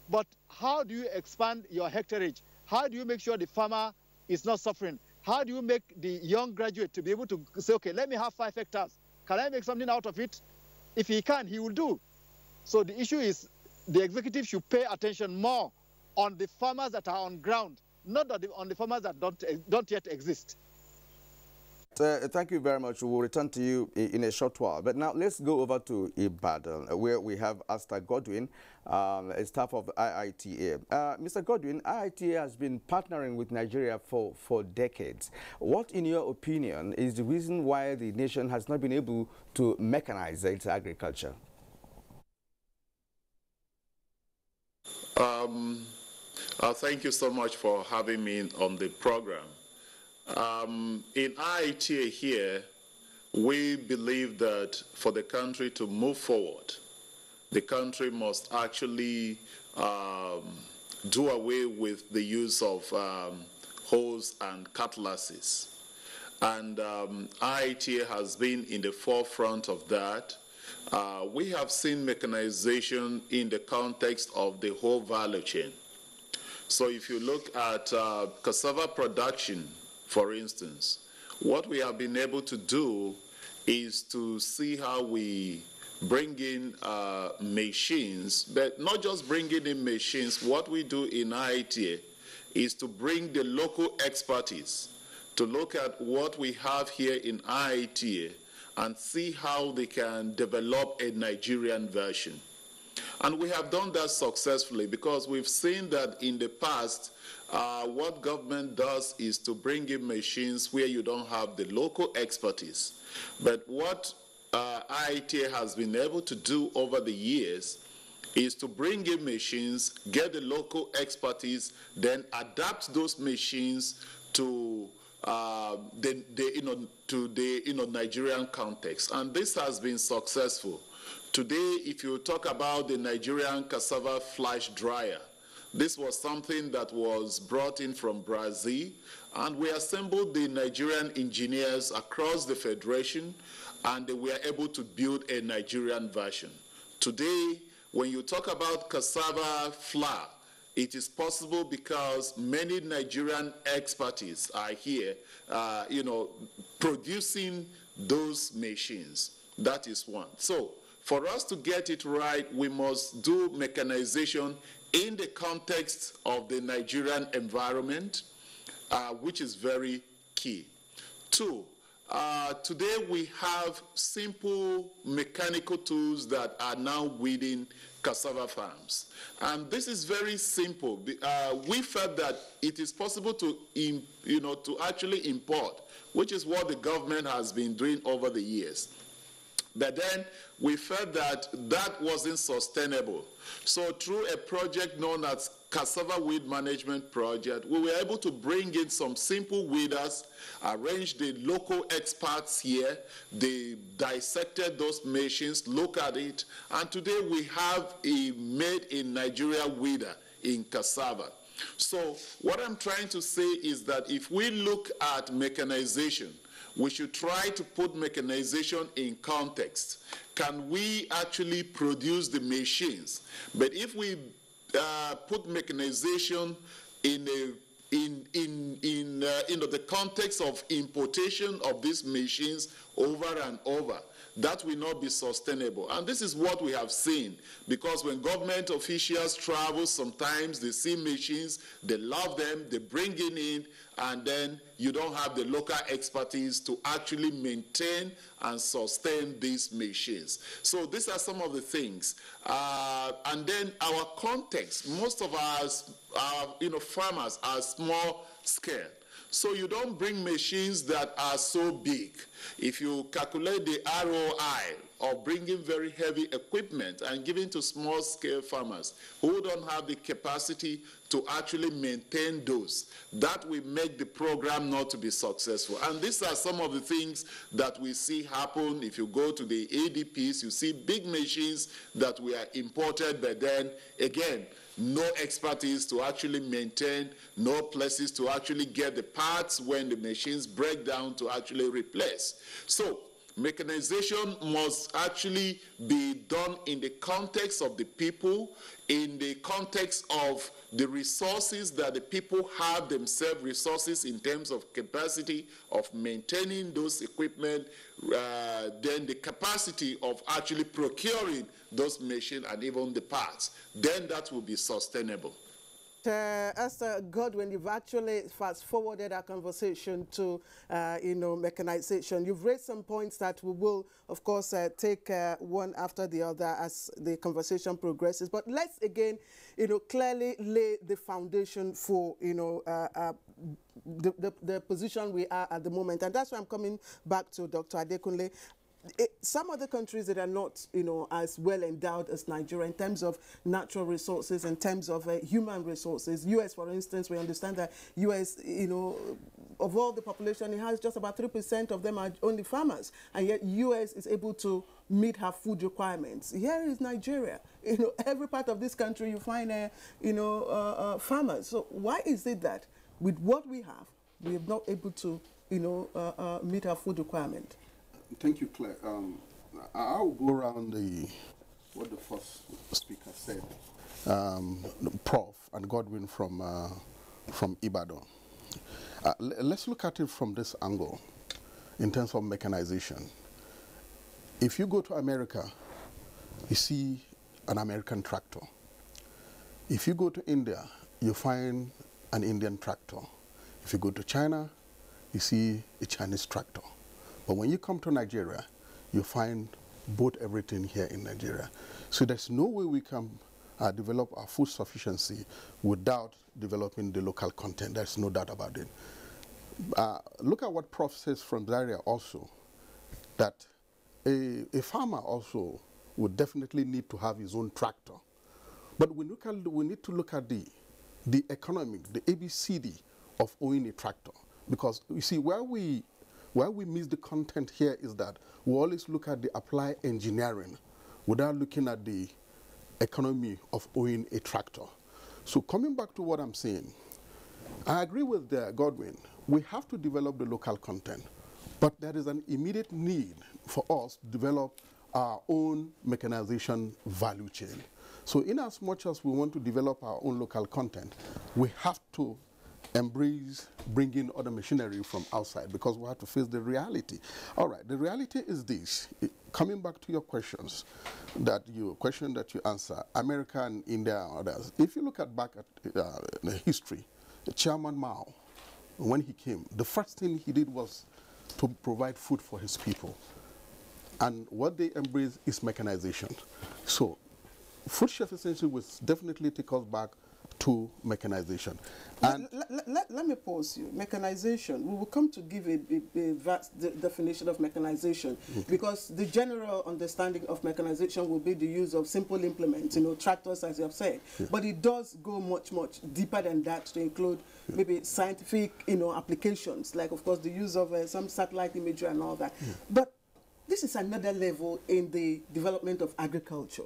but how do you expand your hectareage? How do you make sure the farmer is not suffering? How do you make the young graduate to be able to say, okay, let me have 5 hectares. Can I make something out of it? If he can, he will do. So the issue is the executive should pay attention more on the farmers that are on ground, not on the farmers that don't yet exist. Thank you very much. We'll return to you in a short while. But now let's go over to Ibadan, where we have Asta Godwin, a staff of IITA. Mr. Godwin, IITA has been partnering with Nigeria for decades. What, in your opinion, is the reason why the nation has not been able to mechanize its agriculture? Thank you so much for having me on the program. In IITA here, we believe that for the country to move forward, the country must actually do away with the use of hoes and cutlasses. And IITA has been in the forefront of that. We have seen mechanization in the context of the whole value chain. So if you look at cassava production, for instance, what we have been able to do is to see how we bring in machines, but not just bringing in machines. What we do in IITA is to bring the local expertise to look at what we have here in IITA and see how they can develop a Nigerian version. And we have done that successfully because we've seen that in the past, what government does is to bring in machines where you don't have the local expertise. But what IITA has been able to do over the years is to bring in machines, get the local expertise, then adapt those machines to the Nigerian context. And this has been successful. Today, if you talk about the Nigerian cassava flash dryer, this was something that was brought in from Brazil, and we assembled the Nigerian engineers across the Federation, and we were able to build a Nigerian version. Today, when you talk about cassava flour, it is possible because many Nigerian expertise are here, producing those machines. That is one. So, for us to get it right, we must do mechanization in the context of the Nigerian environment, which is very key. Two, today we have simple mechanical tools that are now within cassava farms. And this is very simple. We felt that it is possible to, to actually import, which is what the government has been doing over the years. But then we felt that that wasn't sustainable. So through a project known as Cassava Weed Management Project, we were able to bring in some simple weeders, arrange the local experts here, they dissected those machines, look at it, and today we have a made-in-Nigeria weeder in cassava. So what I'm trying to say is that if we look at mechanization, we should try to put mechanization in context. Can we actually produce the machines? But if we put mechanization in the context of importation of these machines over and over, that will not be sustainable. And this is what we have seen, because when government officials travel, sometimes they see machines, they love them, they bring it in, and then you don't have the local expertise to actually maintain and sustain these machines. So these are some of the things. And then our context, most of our farmers are small scale. So you don't bring machines that are so big. If you calculate the ROI of bringing very heavy equipment and giving to small-scale farmers who don't have the capacity to actually maintain those, that will make the program not to be successful. And these are some of the things that we see happen. If you go to the ADPs, you see big machines that were imported, but then, again, no expertise to actually maintain, no places to actually get the parts when the machines break down to actually replace. So mechanization must actually be done in the context of the people, in the context of the resources that the people have themselves, resources in terms of capacity of maintaining those equipment, then the capacity of actually procuring those machines and even the parts, then that will be sustainable. Esther Godwin, you've actually fast-forwarded our conversation to, mechanization. You've raised some points that we will, of course, take one after the other as the conversation progresses. But let's again, clearly lay the foundation for, the position we are at the moment. And that's why I'm coming back to Dr. Adekunle. Some other countries that are not, as well endowed as Nigeria in terms of natural resources, in terms of human resources. U.S., for instance, we understand that U.S., of all the population, it has just about 3% of them are only farmers, and yet U.S. is able to meet her food requirements. Here is Nigeria. Every part of this country you find, farmers. So why is it that with what we are not able to, meet our food requirement? Thank you, Claire. I'll go around what the first speaker said, Prof. and Godwin from Ibadan. Let's look at it from this angle in terms of mechanization. If you go to America, you see an American tractor. If you go to India, you find an Indian tractor. If you go to China, you see a Chinese tractor. But when you come to Nigeria, you find both everything here in Nigeria. So there's no way we can develop our food sufficiency without developing the local content. There's no doubt about it. Look at what Prof says from Zaria also, that a farmer also would definitely need to have his own tractor. But we need to look at the economic, the ABCD of owning a tractor. Because you see, where we miss the content here is that we always look at the applied engineering without looking at the economy of owning a tractor. So coming back to what I'm saying, I agree with Godwin. We have to develop the local content, but there is an immediate need for us to develop our own mechanization value chain. So in as much as we want to develop our own local content, we have to embrace bringing other machinery from outside because we have to face the reality. All right, the reality is this. Coming back to your questions, that you answer, America and India and others. If you look back at the history, Chairman Mao, when he came, the first thing he did was to provide food for his people. And what they embrace is mechanization. So food sufficiency will definitely take us back to mechanization. And let me pause you. Mechanization, we will come to give a vast definition of mechanization, because the general understanding of mechanization will be the use of simple implements, tractors, as you have said. But it does go much, much deeper than that to include maybe scientific, applications, like, of course, the use of some satellite imagery and all that. But this is another level in the development of agriculture,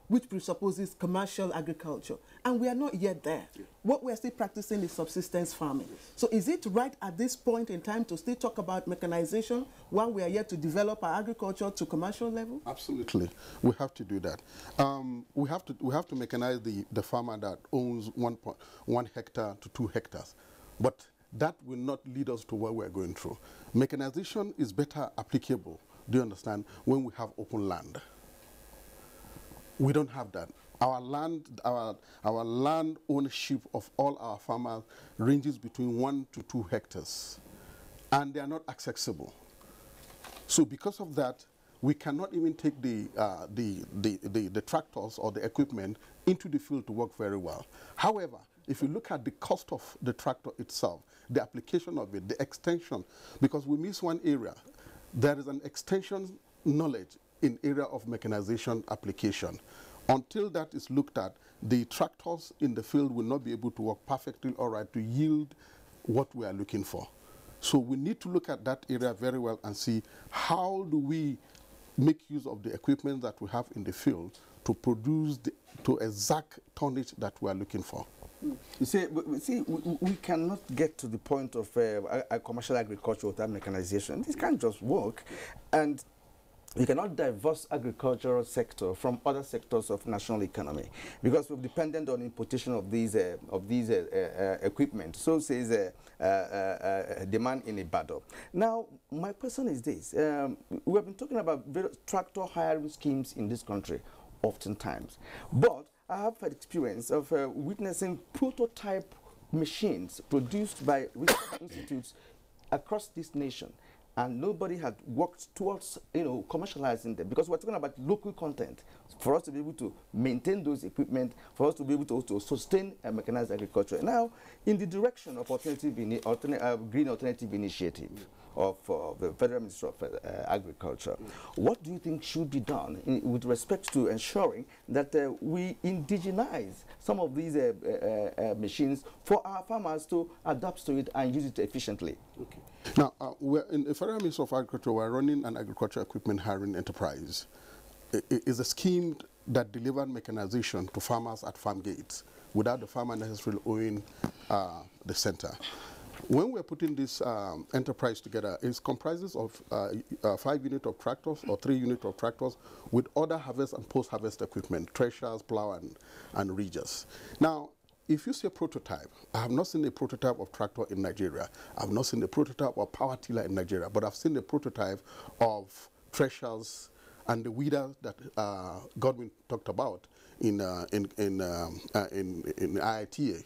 which presupposes commercial agriculture. And we are not yet there. What we are still practicing is subsistence farming. So is it right at this point in time to still talk about mechanization while we are yet to develop our agriculture to commercial level? Absolutely. We have to do that. We have to mechanize the farmer that owns 1 hectare to 2 hectares. But that will not lead us to where we're going through. Mechanization is better applicable, do you understand, when we have open land. We don't have that. Our land ownership of all our farmers ranges between 1 to 2 hectares, and they are not accessible. So because of that, we cannot even take the tractors or the equipment into the field to work very well. However, if you look at the cost of the tractor itself, the application of it, the extension, because we miss one area, there is an extension knowledge in area of mechanization application. Until that is looked at, the tractors in the field will not be able to work perfectly all right to yield what we are looking for. So we need to look at that area very well and see how do we make use of the equipment that we have in the field to produce to exact tonnage that we are looking for. You see, we cannot get to the point of commercial agriculture without mechanization. This can't just work. And you cannot divorce agricultural sector from other sectors of national economy, because we're dependent on importation of these equipment. So says demand in Ibadan. Now, my question is this: we have been talking about tractor hiring schemes in this country, oftentimes, but I have had experience of witnessing prototype machines produced by research institutes across this nation, and nobody had worked towards, commercializing them, because we're talking about local content for us to be able to maintain those equipment, for us to be able to sustain mechanized agriculture. Now, in the direction of green alternative initiative of the Federal Ministry of Agriculture, what do you think should be done with respect to ensuring that we indigenize some of these machines for our farmers to adapt to it and use it efficiently? Okay. Now, we're in the Federal Ministry of Agriculture, we're running an agriculture equipment hiring enterprise. It is a scheme that delivered mechanization to farmers at farm gates without the farmer necessarily owning the center. When we're putting this enterprise together, it comprises of 5 units of tractors or 3 units of tractors with other harvest and post-harvest equipment, threshers, plow, and ridges. Now, if you see a prototype, I have not seen a prototype of tractor in Nigeria. I've not seen a prototype of power tiller in Nigeria, but I've seen a prototype of threshers and the weeder that Godwin talked about in IITA.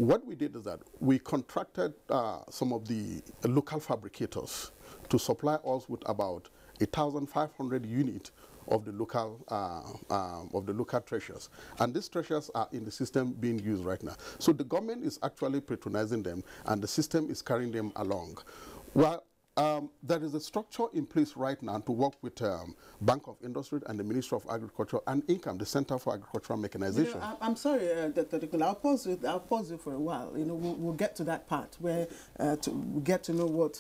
What we did is that we contracted some of the local fabricators to supply us with about 1,500 units of the local treasures, and these treasures are in the system being used right now. So the government is actually patronizing them, and the system is carrying them along. Well, there is a structure in place right now to work with Bank of Industry and the Ministry of Agriculture and Income, the Center for Agricultural Mechanization. You know, I'm sorry, Dr. Dikula, I'll pause you for a while. You know, we'll get to that part where we get to know what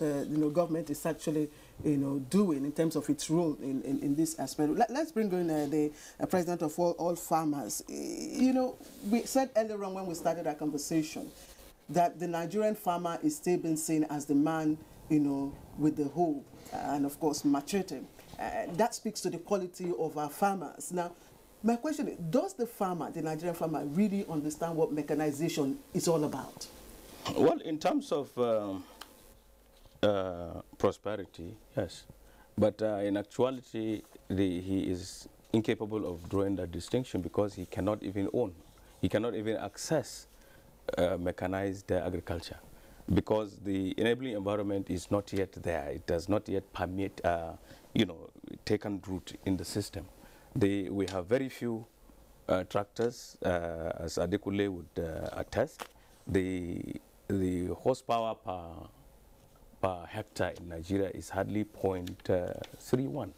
government is actually doing in terms of its role in this aspect. Let's bring in the president of all farmers. We said earlier on when we started our conversation that the Nigerian farmer is still being seen as the man with the hoe and of course machete. That speaks to the quality of our farmers. Now, my question is, does the Nigerian farmer, really understand what mechanization is all about? Well, in terms of prosperity, yes. But in actuality, he is incapable of drawing that distinction because he cannot even own, he cannot even access mechanized agriculture, because the enabling environment is not yet there. It does not yet permit, taken root in the system. We have very few tractors, as Adekule would attest. The horsepower per hectare in Nigeria is hardly 0.31,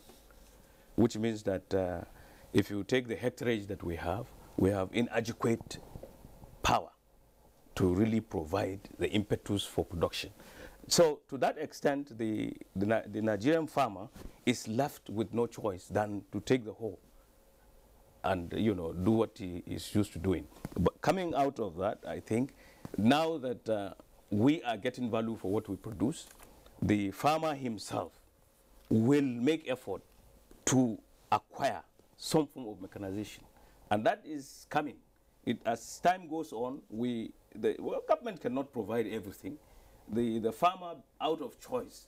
which means that if you take the hectareage that we have inadequate power to really provide the impetus for production. So to that extent, the Nigerian farmer is left with no choice than to take the hoe and do what he is used to doing. But coming out of that, I think now that we are getting value for what we produce, the farmer himself will make effort to acquire some form of mechanization, and that is coming. As time goes on, government cannot provide everything. The farmer, out of choice,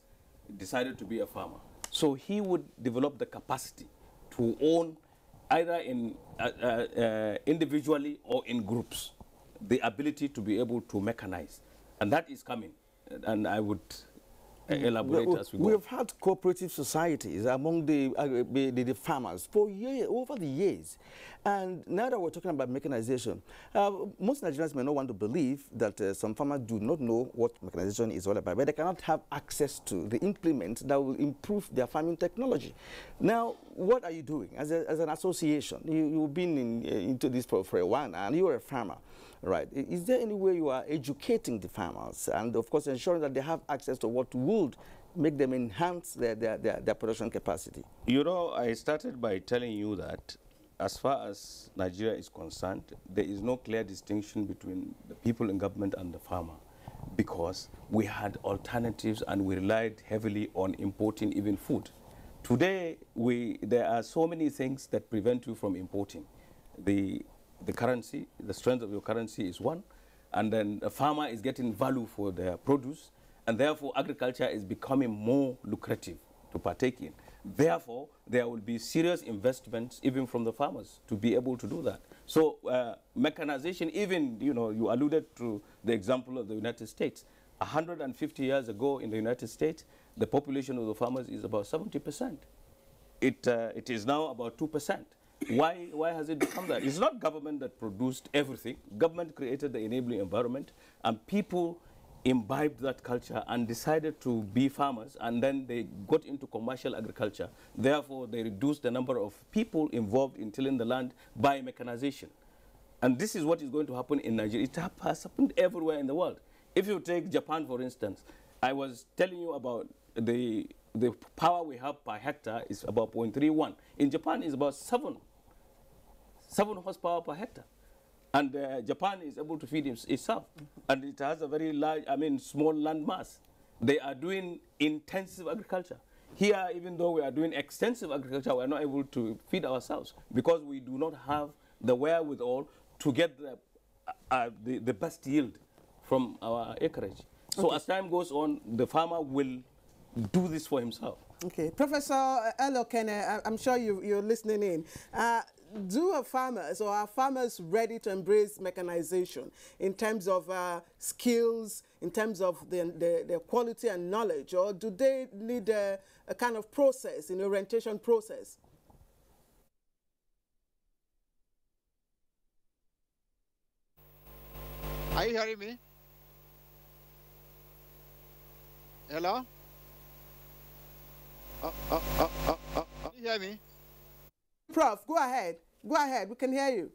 decided to be a farmer. So he would develop the capacity to own, either individually or in groups, the ability to be able to mechanize. And that is coming. And I would elaborate as we go. We have had cooperative societies among the farmers for over the years. And now that we're talking about mechanization, most Nigerians may not want to believe that some farmers do not know what mechanization is all about, but they cannot have access to the implements that will improve their farming technology. Now, what are you doing as an association? You've been into this for a while now, and you're a farmer. Right. Is there any way you are educating the farmers and, of course, ensuring that they have access to what would make them enhance their production capacity? I started by telling you that as far as Nigeria is concerned, there is no clear distinction between the people in government and the farmer, because we had alternatives and we relied heavily on importing even food. Today, there are so many things that prevent you from importing. The currency, the strength of your currency is one, and then the farmer is getting value for their produce, and therefore agriculture is becoming more lucrative to partake in. Therefore, there will be serious investments even from the farmers to be able to do that. So mechanization, even, you alluded to the example of the United States. 150 years ago in the United States, the population of the farmers is about 70%. It is now about 2%. Why has it become that? It's not government that produced everything. Government created the enabling environment, and people imbibed that culture and decided to be farmers, and then they got into commercial agriculture. Therefore, they reduced the number of people involved in tilling the land by mechanization. And this is what is going to happen in Nigeria. It has happened everywhere in the world. If you take Japan, for instance, I was telling you about the power we have per hectare is about 0.31. In Japan, it's about 7 horsepower per hectare. And Japan is able to feed itself. And it has a very large, small land mass. They are doing intensive agriculture. Here, even though we are doing extensive agriculture, we are not able to feed ourselves because we do not have the wherewithal to get the best yield from our acreage. So as time goes on, the farmer will do this for himself. Okay. Professor Elokene, I'm sure you're listening in. Do our farmers, or are farmers ready to embrace mechanization in terms of skills, in terms of their quality and knowledge, or do they need a kind of process, an orientation process? Are you hearing me? Hello? Can you hear me? Prof, go ahead. Go ahead. We can hear you.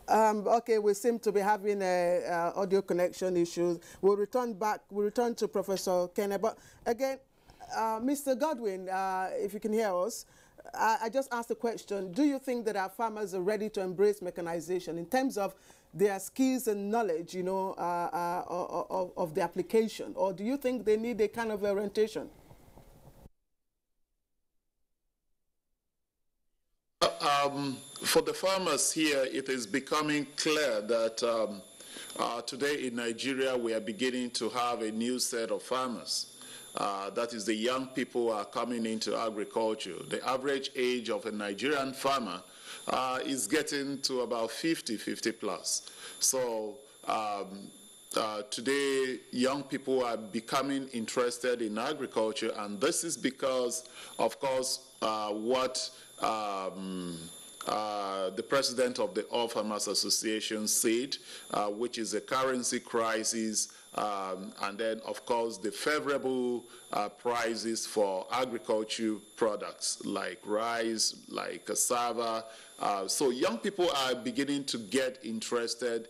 Okay, we seem to be having audio connection issues. We'll return back. We'll return to Professor Kenneth. But again, Mr. Godwin, if you can hear us, I just asked a question. Do you think that our farmers are ready to embrace mechanization in terms of their skills and knowledge, you know, of the application? Or do you think they need a kind of orientation? For the farmers here, it is becoming clear that today in Nigeria, we are beginning to have a new set of farmers. That is, the young people who are coming into agriculture. The average age of a Nigerian farmer is getting to about 50 plus. So today, young people are becoming interested in agriculture, and this is because, of course, what the president of the All Farmers Association said, which is a currency crisis, and then, of course, the favorable prices for agriculture products like rice, like cassava. So young people are beginning to get interested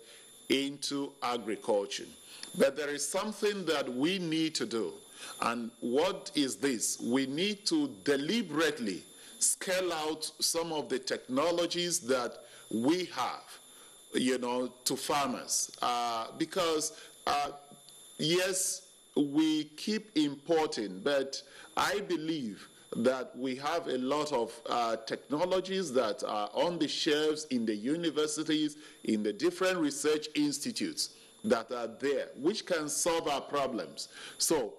into agriculture. But there is something that we need to do. And what is this? We need to deliberately scale out some of the technologies that we have, you know, to farmers. Because yes, we keep importing, but I believe that we have a lot of technologies that are on the shelves in the universities, in the different research institutes that are there, which can solve our problems. So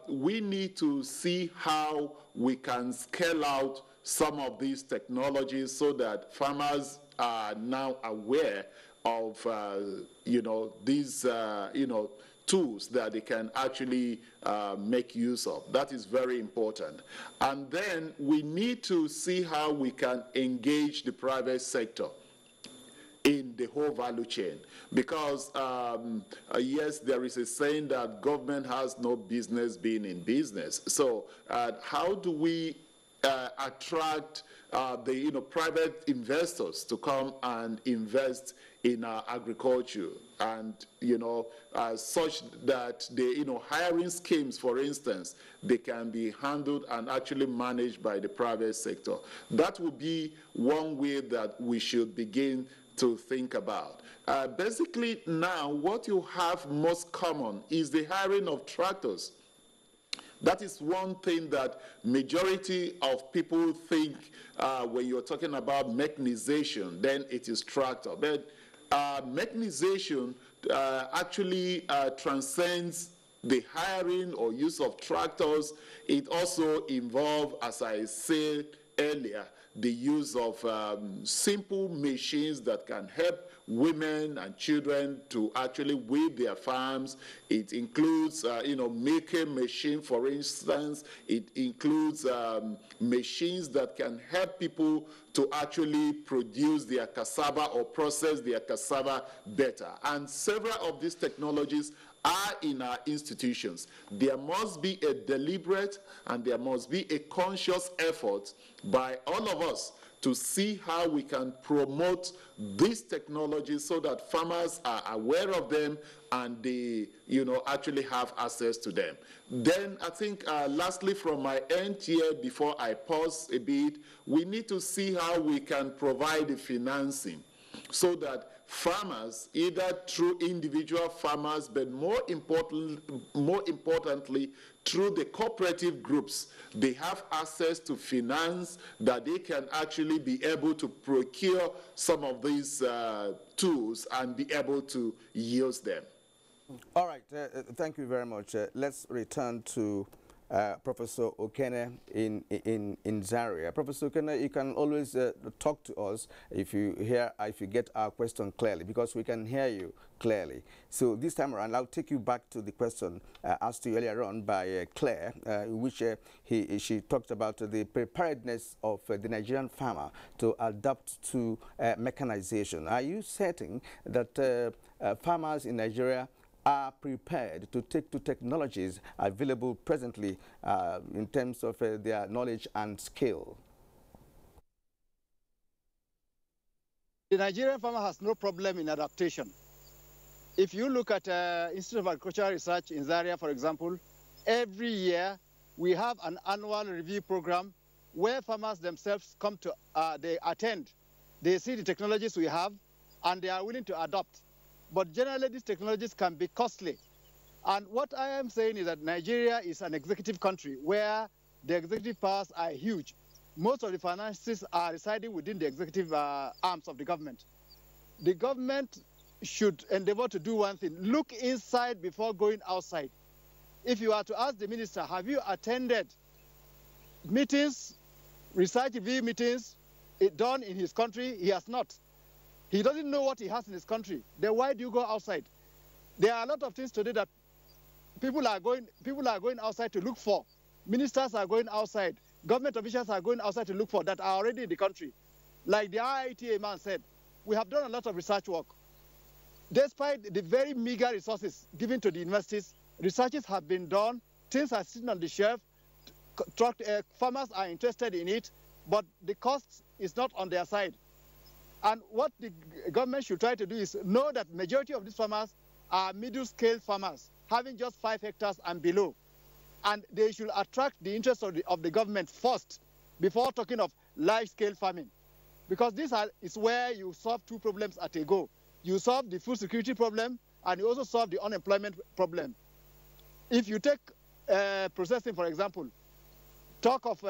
we need to see how we can scale out some of these technologies so that farmers are now aware of, you know, these, you know, tools that they can actually make use of. That is very important. And then we need to see how we can engage the private sector in the whole value chain. Because, yes, there is a saying that government has no business being in business. So how do we attract the private investors to come and invest in agriculture, and such that the hiring schemes, for instance, they can be handled and actually managed by the private sector. That would be one way that we should begin to think about. Basically now what you have most common is the hiring of tractors. That is one thing that majority of people think when you're talking about mechanization, then it is tractor. But mechanization actually transcends the hiring or use of tractors. It also involves, as I said earlier, the use of simple machines that can help women and children to actually weed their farms. It includes, making machine, for instance. It includes machines that can help people to actually produce their cassava or process their cassava better. And several of these technologies are in our institutions. There must be a deliberate and there must be a conscious effort by all of us to see how we can promote these technologies so that farmers are aware of them and they, actually have access to them. Then I think lastly from my end here, before I pause a bit, we need to see how we can provide the financing so that farmers, either through individual farmers, but more importantly, through the cooperative groups, they have access to finance that they can actually be able to procure some of these tools and be able to use them. All right, thank you very much. Let's return to Professor Okene in Zaria. Professor Okene, you can always talk to us if you get our question clearly, because we can hear you clearly. So this time around, I'll take you back to the question asked to you earlier on by Claire, in which she talked about the preparedness of the Nigerian farmer to adapt to mechanization. Are you certain that farmers in Nigeria are prepared to take to technologies available presently in terms of their knowledge and skill? The Nigerian farmer has no problem in adaptation. If you look at Institute of Agricultural Research in Zaria, for example, every year we have an annual review program where farmers themselves come to, they attend, they see the technologies we have, and they are willing to adopt. But generally, these technologies can be costly. And what I am saying is that Nigeria is an executive country where the executive powers are huge. Most of the finances are residing within the executive arms of the government. The government should endeavor to do one thing: look inside before going outside. If you are to ask the minister, have you attended meetings, research review meetings done in his country? He has not. He doesn't know what he has in his country. Then why do you go outside? There are a lot of things today that people are going outside to look for. Ministers are going outside. Government officials are going outside to look for that are already in the country. Like the IITA man said, we have done a lot of research work. Despite the very meager resources given to the universities, researches have been done, things are sitting on the shelf, farmers are interested in it, but the cost is not on their side. And what the government should try to do is know that majority of these farmers are middle-scale farmers, having just 5 hectares and below. And they should attract the interest of the government first, before talking of large-scale farming. Because this is where you solve 2 problems at a go. You solve the food security problem, and you also solve the unemployment problem. If you take processing, for example, talk of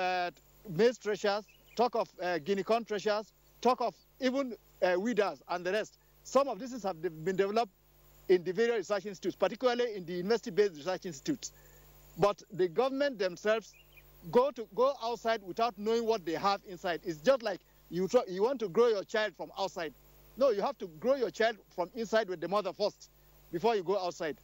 maize threshers, talk of guinea corn threshers, talk of even weeders and the rest. Some of these have been developed in the various research institutes, particularly in the university-based research institutes. But the government themselves go outside without knowing what they have inside. It's just like you want to grow your child from outside. No, you have to grow your child from inside with the mother first before you go outside.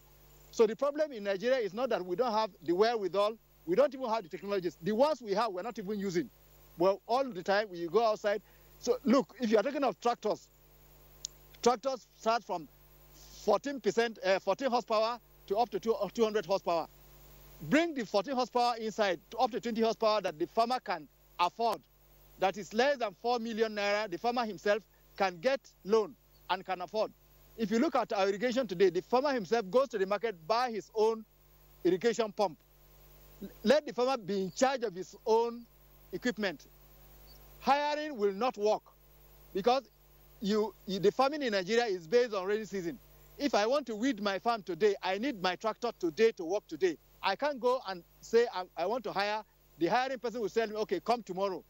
So the problem in Nigeria is not that we don't have the wherewithal, we don't even have the technologies. The ones we have, we're not even using. Well, all the time when you go outside. So look, if you're talking of tractors, tractors start from 14 horsepower to up to 200 horsepower. Bring the 14 horsepower inside to up to 20 horsepower that the farmer can afford. That is less than 4 million naira. The farmer himself can get loan and can afford. If you look at our irrigation today, the farmer himself goes to the market, buy his own irrigation pump. Let the farmer be in charge of his own equipment. Hiring will not work because the farming in Nigeria is based on rainy season. If I want to weed my farm today, I need my tractor today to work today. I can't go and say I want to hire. The hiring person will tell me, okay, come tomorrow.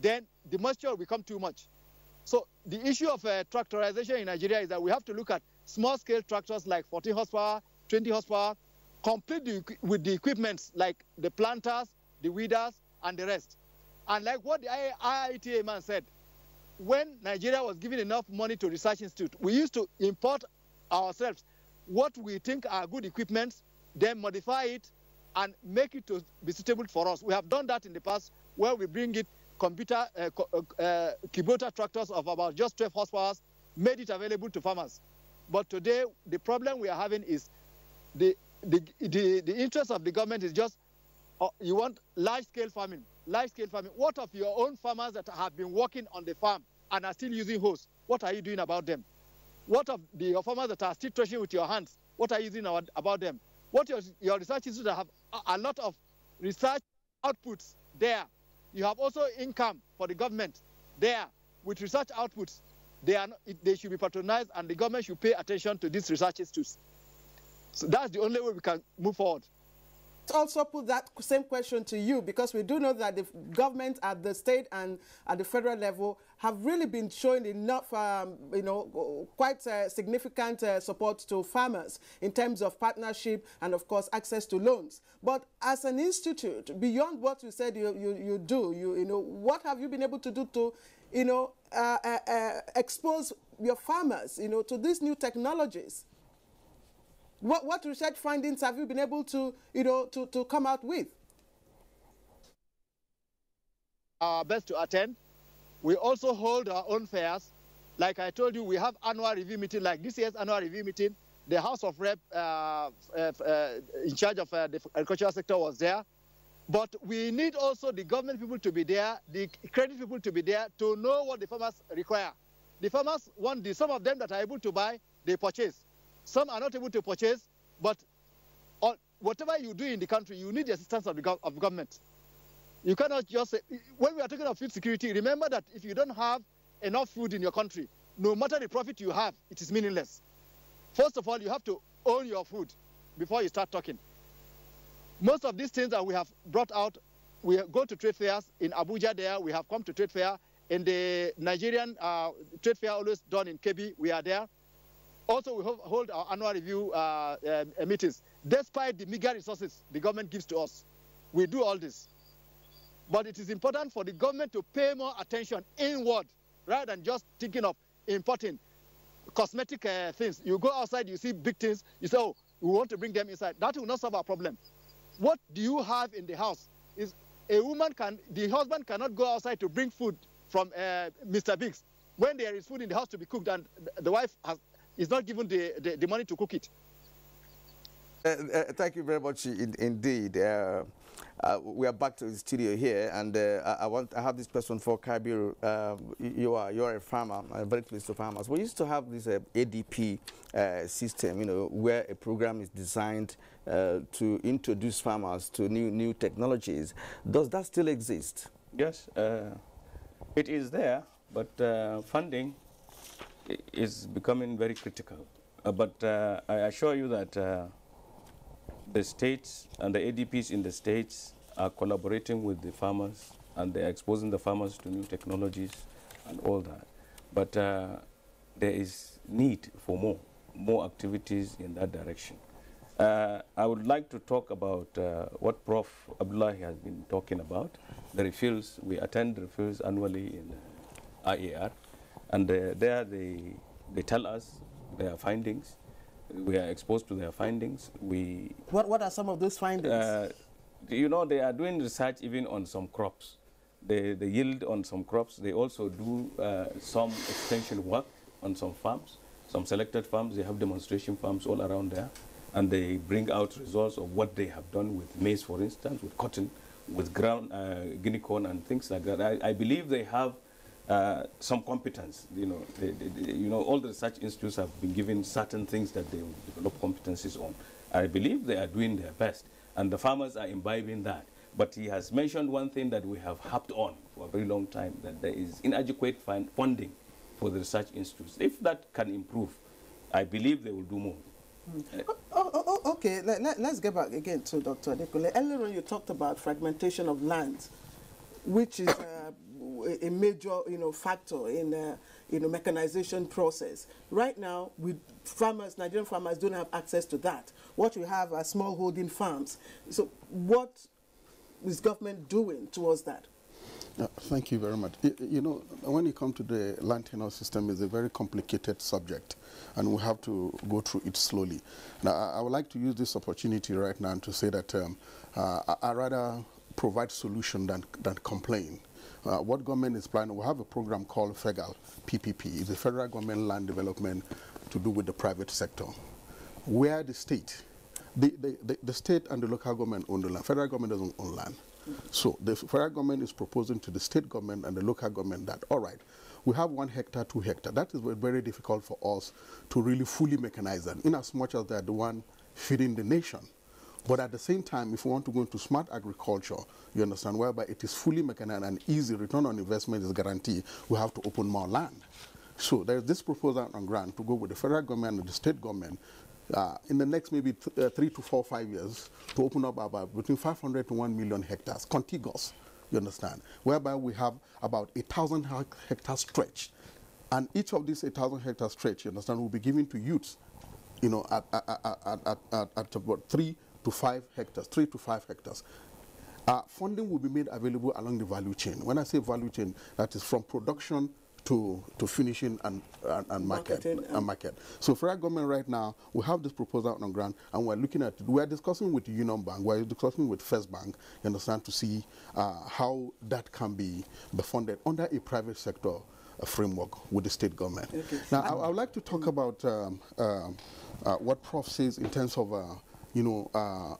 Then the moisture will become too much. So the issue of tractorization in Nigeria is that we have to look at small-scale tractors like 40 horsepower, 20 horsepower, complete with the equipments like the planters, the weeders, and the rest. And like what the IITA man said, when Nigeria was given enough money to research institute, we used to import ourselves what we think are good equipments, then modify it and make it to be suitable for us. We have done that in the past where we bring it Kubota tractors of about just 12 horsepower, made it available to farmers. But today, the problem we are having is the interest of the government is just, you want large-scale farming. Large-scale farming. What of your own farmers that have been working on the farm and are still using hose? What are you doing about them? What of your farmers that are still threshing with your hands? What are you doing about them? What your research institutes have a lot of research outputs there. You have also income for the government there with research outputs. They should be patronized, and the government should pay attention to these research institutes. So that's the only way we can move forward. also put that same question to you, because we do know that the government at the state and at the federal level have really been showing enough, quite significant support to farmers in terms of partnership and, of course, access to loans. But as an institute, beyond what you said you do, what have you been able to do to, expose your farmers, to these new technologies? What research findings have you been able to, to come out with? Our best to attend. We also hold our own fairs. Like I told you, we have annual review meeting, like this year's annual review meeting. The House of Rep in charge of the agricultural sector was there. But we need also the government people to be there, the credit people to be there to know what the farmers require. The farmers want some of them that are able to buy, they purchase. Some are not able to purchase, but whatever you do in the country, you need the assistance of the government. You cannot just say, when we are talking of food security, remember that if you don't have enough food in your country, no matter the profit you have, it is meaningless. First of all, you have to own your food before you start talking. Most of these things that we have brought out, we go to trade fairs. In Abuja there, we have come to trade fair. In the Nigerian trade fair always done in Kebbi, we are there. Also, we hold our annual review meetings. Despite the meager resources the government gives to us, we do all this. But it is important for the government to pay more attention inward, rather than just thinking of importing cosmetic things. You go outside, you see big things, you say, oh, we want to bring them inside. That will not solve our problem. What do you have in the house? Is a woman the husband cannot go outside to bring food from Mr. Biggs when there is food in the house to be cooked and the wife is not given the money to cook it. Thank you very much indeed. We are back to the studio here, and I have this question for Kabiru. You're a farmer, very close to farmers. We used to have this ADP system, where a program is designed to introduce farmers to new technologies. Does that still exist? Yes, it is there, but funding is becoming very critical. But I assure you that the states and the ADPs in the states are collaborating with the farmers, and they're exposing the farmers to new technologies and all that. But there is need for more activities in that direction. I would like to talk about what Prof. Abdullahi has been talking about, the refills. We attend refills annually in IAR, and there they tell us their findings. We are exposed to their findings. What are some of those findings? They are doing research even on some crops. The yield on some crops. They also do some extension work on some farms, some selected farms. They have demonstration farms all around there, and they bring out results of what they have done with maize, for instance, with cotton, with ground guinea corn and things like that. I believe they have some competence. All the research institutes have been given certain things that they will develop competencies on. I believe they are doing their best, and the farmers are imbibing that. But he has mentioned one thing that we have harped on for a very long time, that there is inadequate funding for the research institutes. If that can improve, I believe they will do more. Okay, let's get back again to Dr. Adekule. Earlier on, you talked about fragmentation of land, which is a major, factor in mechanization process. Right now, Nigerian farmers don't have access to that. What we have are small holding farms. So, what is government doing towards that? Thank you very much. When you come to the land tenure system, it's a very complicated subject, and we have to go through it slowly. Now, I would like to use this opportunity right now to say that I rather provide solution than complain. What government is planning, we have a program called FEGAL, PPP. It's the Federal Government Land Development to do with the private sector, where the state, the state and the local government own the land. Federal government doesn't own land. So the federal government is proposing to the state government and the local government that, all right, we have 1 hectare, 2 hectares. That is very difficult for us to really fully mechanize them, in as much as they are the one feeding the nation. But at the same time, if we want to go into smart agriculture, you understand, whereby it is fully mechanized and easy, return on investment is guaranteed, we have to open more land. So there's this proposal on ground to go with the federal government and the state government in the next maybe 3 to 4 or 5 years to open up about between 500 to 1 million hectares, contiguous, you understand, whereby we have about 1,000 hectares stretch. And each of these 1,000 hectares stretch, you understand, will be given to youths, you know, at about 3 to 5 hectares. Funding will be made available along the value chain. When I say value chain, that is from production to finishing and market. So federal government right now, we have this proposal on ground, and we're looking at it. We're discussing with the Union Bank, we're discussing with First Bank, you understand, to see how that can be funded under a private sector framework with the state government. Okay. Now, I would like to talk about what Prof says in terms of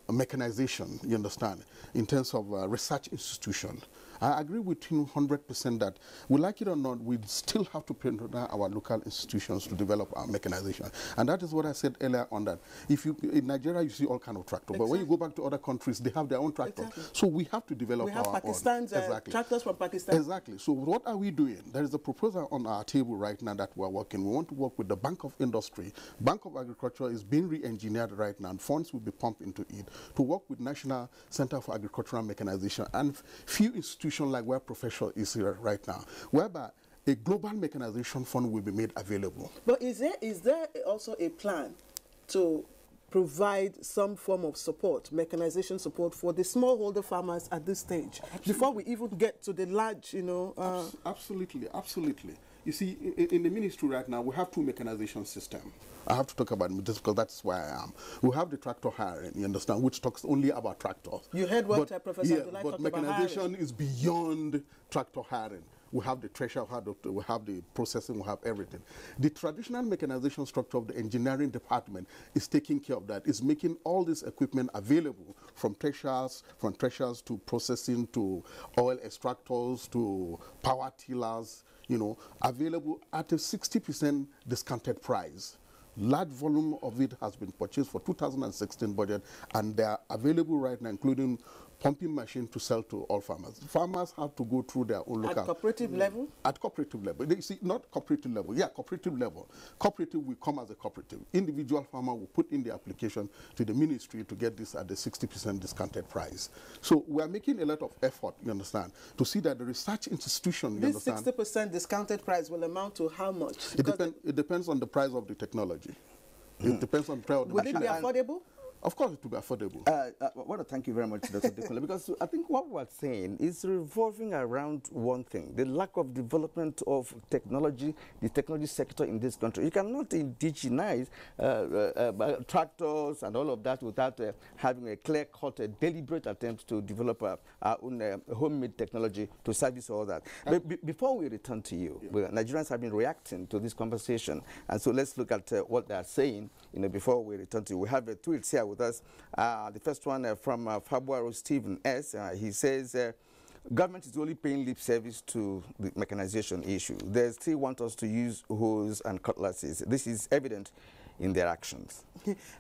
mechanization, you understand, in terms of research institution. I agree with him 100% that, we like it or not, we still have to partner our local institutions to develop our mechanization. And that is what I said earlier on, that if you, in Nigeria, you see all kind of tractors, but when you go back to other countries, they have their own tractors. So we have to develop our own. We have Pakistan's tractors from Pakistan. Exactly. So what are we doing? There is a proposal on our table right now that we're working. We want to work with the Bank of Industry. Bank of Agriculture is being re-engineered right now, and funds will be pumped into it to work with National Center for Agricultural Mechanization and few institutions like where Professor is here right now, whereby a global mechanization fund will be made available. But is there also a plan to provide some form of support, mechanization support, for the smallholder farmers at this stage, before we even get to the large, Absolutely. You see, in the ministry right now, we have 2 mechanization systems. I have to talk about this because that's where I am. We have the tractor hiring, you understand, which talks only about tractors. You heard what Professor Abdullahi talked about. But mechanization is beyond tractor hiring. We have the thresher, we have the processing, we have everything. The traditional mechanization structure of the engineering department is taking care of that. It's making all this equipment available, from threshers to processing to oil extractors to power tillers, available at a 60% discounted price. Large volume of it has been purchased for 2016 budget, and they are available right now, including pumping machine to sell to all farmers. Farmers have to go through their own local... At cooperative level? At cooperative level. They see, not cooperative level. Yeah, cooperative level. Cooperative will come as a cooperative. Individual farmer will put in the application to the ministry to get this at the 60% discounted price. So we are making a lot of effort, you understand, to see that the research institution, you understand... This 60% discounted price will amount to how much? It depends on the price of the technology. It depends on the price of the machine. Will it be affordable? Of course, it will be affordable. I want to thank you very much, Dr. Dekunle, because I think what we're saying is revolving around one thing: the lack of development of technology, the technology sector in this country. You cannot indigenize tractors and all of that without having a clear-cut, deliberate attempt to develop our own homemade technology to service all that. But before we return to you, Nigerians have been reacting to this conversation, and so let's look at what they are saying. Before we return to you, we have tweets here with us. The first one from Fabio Stephen S. He says, government is only paying lip service to the mechanization issue. They still want us to use hoes and cutlasses. This is evident in their actions.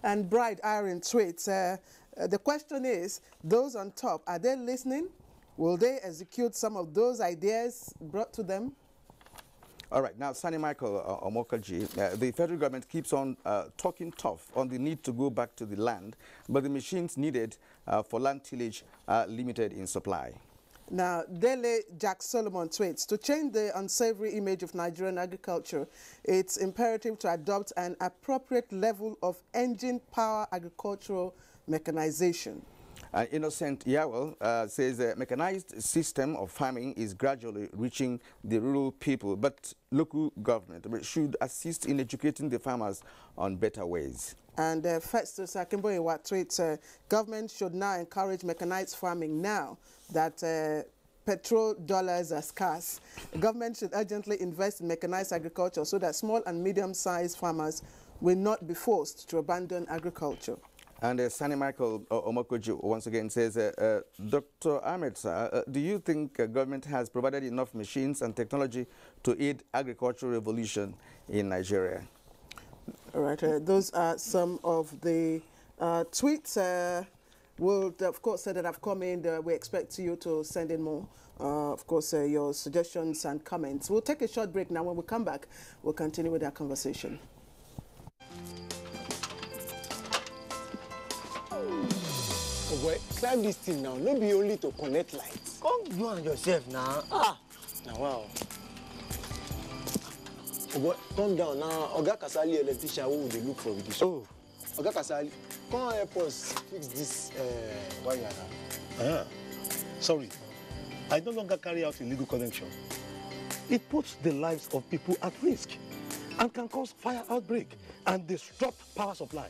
And Bride Iron tweets, the question is, those on top, are they listening? Will they execute some of those ideas brought to them? All right, now, Sani Michael Omokaji, the federal government keeps on talking tough on the need to go back to the land, but the machines needed for land tillage are limited in supply. Now, Dele Jack Solomon tweets, to change the unsavory image of Nigerian agriculture, it's imperative to adopt an appropriate level of engine power agricultural mechanization. Innocent Yawel says the mechanized system of farming is gradually reaching the rural people, but local government should assist in educating the farmers on better ways. And Festus Akimboyewa tweets, government should now encourage mechanized farming now that petrol dollars are scarce. The government should urgently invest in mechanized agriculture so that small and medium-sized farmers will not be forced to abandon agriculture. And Sani Michael Omokoji once again says, Dr. Ahmed, sir, do you think government has provided enough machines and technology to aid agricultural revolution in Nigeria? All right, those are some of the tweets. Of course, that have come in. We expect you to send in more. Of course, your suggestions and comments. We'll take a short break now. When we come back, we'll continue with our conversation. Oh boy, climb this thing now. Not be only to connect lights. Come you and yourself now. Ah. Now wow. Oh boy, calm down now. Oga Kasali electrician who would they look for with this? Oh. Oga Kasali, come help us fix this wire now. Sorry. I no longer carry out illegal connection. It puts the lives of people at risk and can cause fire outbreak and disrupt power supply.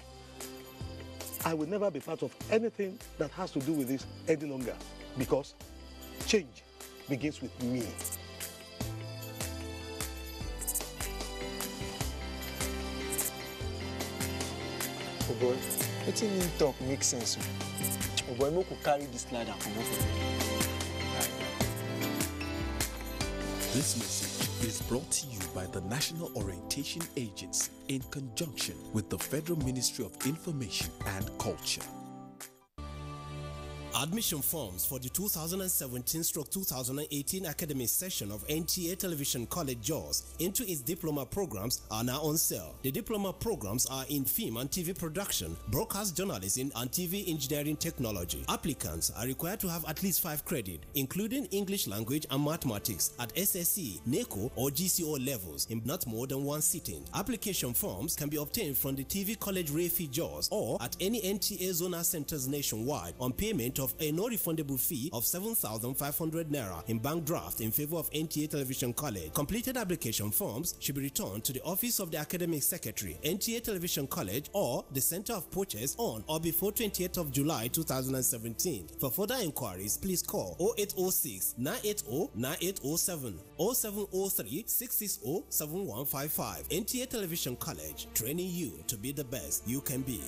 I will never be part of anything that has to do with this any longer because change begins with me. Oh boy, letting him talk makes sense. Oh boy, we could carry this ladder from over. This message is brought to you by the National Orientation Agency in conjunction with the Federal Ministry of Information and Culture. Admission forms for the 2017-2018 academic session of NTA Television College JAWS into its diploma programs are now on sale. The diploma programs are in film and TV production, broadcast journalism, and TV engineering technology. Applicants are required to have at least 5 credits, including English language and mathematics at SSC, NECO, or GCO levels in not more than 1 sitting. Application forms can be obtained from the TV College Refi JAWS or at any NTA zonal centers nationwide on payment of a non-refundable fee of 7,500 naira in bank draft in favor of NTA Television College. Completed application forms should be returned to the office of the academic secretary, NTA Television College, or the center of purchase on or before 28th of July 2017. For further inquiries, please call 0806 980 9807 or 0703 660 7155. NTA Television College, training you to be the best you can be.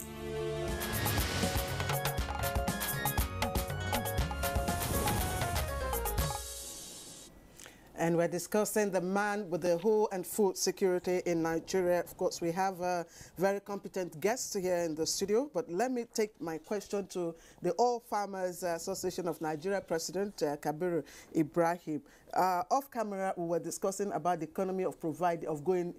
And we're discussing the man with the hoe and food security in Nigeria. Of course, we have a very competent guest here in the studio, but let me take my question to the All Farmers Association of Nigeria President, Kabiru Ibrahim. Off camera, we were discussing about the economy of going,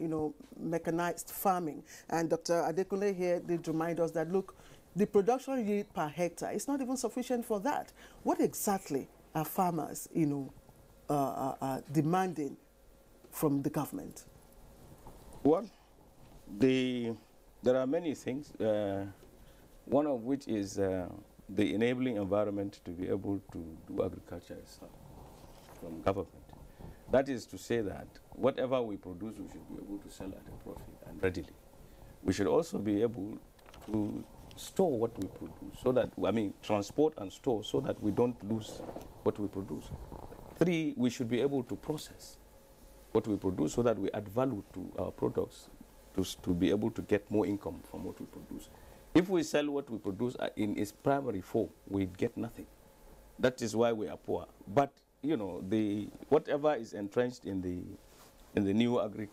mechanized farming. And Dr. Adekunle here did remind us that, look, the production yield per hectare is not even sufficient for that. What exactly are farmers, demanding from the government? Well, there are many things, one of which is the enabling environment to be able to do agriculture itself from government. That is to say that whatever we produce, we should be able to sell at a profit and readily. We should also be able to store what we produce, so that, transport and store so that we don't lose what we produce. 3, we should be able to process what we produce so that we add value to our products to be able to get more income from what we produce. If we sell what we produce in its primary form, we get nothing. That is why we are poor. But, whatever is entrenched in the new agri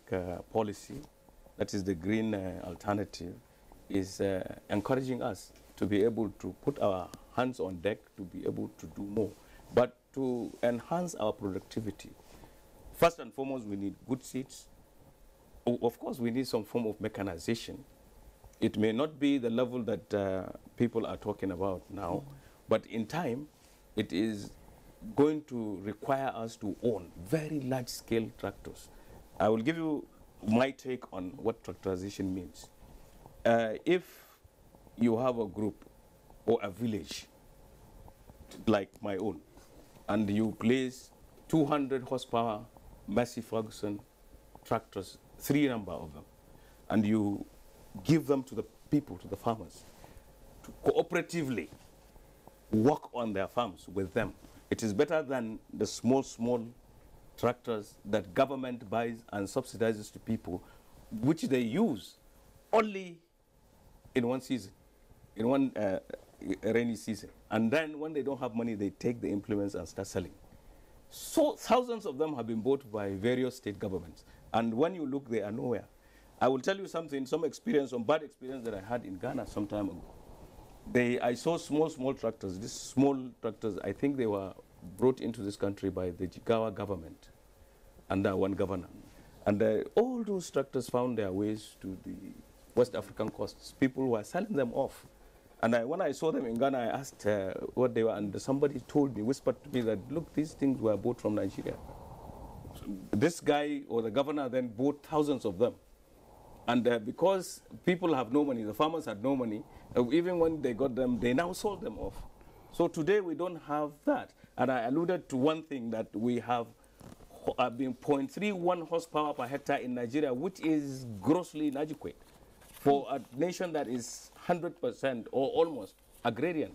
policy, that is the green alternative, is encouraging us to be able to put our hands on deck to be able to do more. But to enhance our productivity, first and foremost, we need good seeds. Of course, we need some form of mechanization. It may not be the level that people are talking about now, but in time, it is going to require us to own very large-scale tractors. I will give you my take on what tractorization means. If you have a group or a village like my own, and you place 200 horsepower Massey Ferguson tractors, 3 number of them, and you give them to the people, to the farmers, to cooperatively work on their farms with them. It is better than the small tractors that government buys and subsidizes to people, which they use only in one season, in one rainy season. And then when they don't have money, they take the implements and start selling. So thousands of them have been bought by various state governments. And when you look, they are nowhere. I will tell you something, some bad experience that I had in Ghana some time ago. I saw small tractors. These small tractors, I think they were brought into this country by the Jigawa government under one governor. And all those tractors found their ways to the West African coasts. People were selling them off. And when I saw them in Ghana, I asked what they were, and somebody told me, whispered to me that, look, these things were bought from Nigeria. So this guy or the governor then bought thousands of them. And because people have no money, the farmers had no money, even when they got them, they now sold them off. So today we don't have that. And I alluded to one thing, that we have been 0.31 horsepower per hectare in Nigeria, which is grossly inadequate for a nation that is 100% or almost agrarian.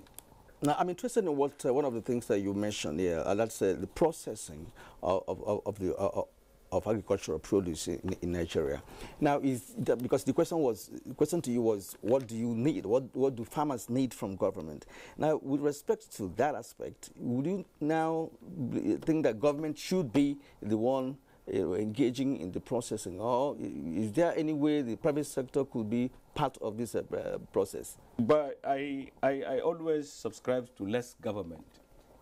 Now, I'm interested in what one of the things that you mentioned here, that's the processing of agricultural produce in Nigeria. Now, because the question to you was, what do you need? What do farmers need from government? Now, with respect to that aspect, would you now think that government should be the one engaging in the processing, or is there any way the private sector could be part of this process? But I always subscribe to less government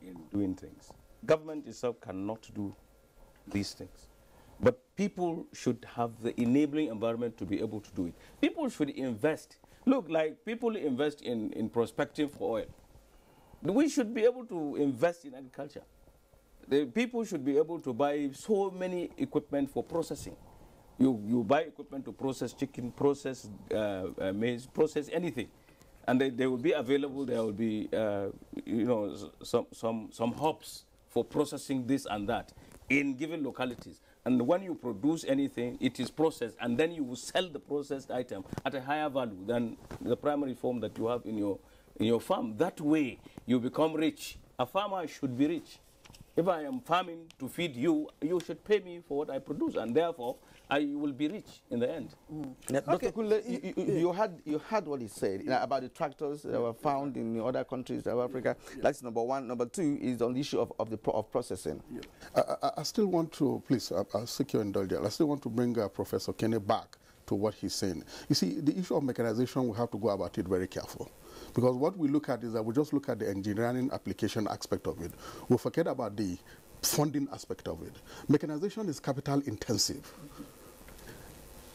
in doing things. Government itself cannot do these things. But people should have the enabling environment to be able to do it. People should invest. Look, like people invest in prospecting for oil. We should be able to invest in agriculture. The people should be able to buy so many equipment for processing. You buy equipment to process chicken, process maize, process anything, and they will be available. There will be some hubs for processing this and that in given localities. And when you produce anything, it is processed, and then you will sell the processed item at a higher value than the primary form that you have in your farm. That way, you become rich. A farmer should be rich. If I am farming to feed you, you should pay me for what I produce, and therefore I will be rich in the end. Now, Dr. Kule, you had what he said about the tractors that were found in other countries of Africa. That's number one. Number two is on the issue of processing. I still want to, please, I'll seek your indulgence. I still want to bring Professor Kenny back to what he's saying. You see, the issue of mechanization, we have to go about it very careful. Because what we look at is that we just look at the engineering application aspect of it. We forget about the funding aspect of it. Mechanization is capital intensive.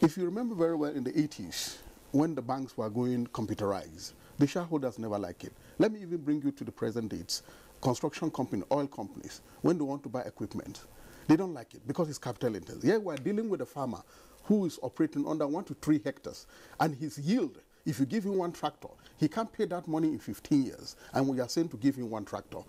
If you remember very well in the 80s, when the banks were going computerized, the shareholders never liked it. Let me even bring you to the present dates. Construction company, oil companies, when they want to buy equipment, they don't like it because it's capital intensive. Here we're dealing with a farmer who is operating under 1 to 3 hectares, and his yield, if you give him one tractor, he can't pay that money in 15 years, and we are saying to give him one tractor.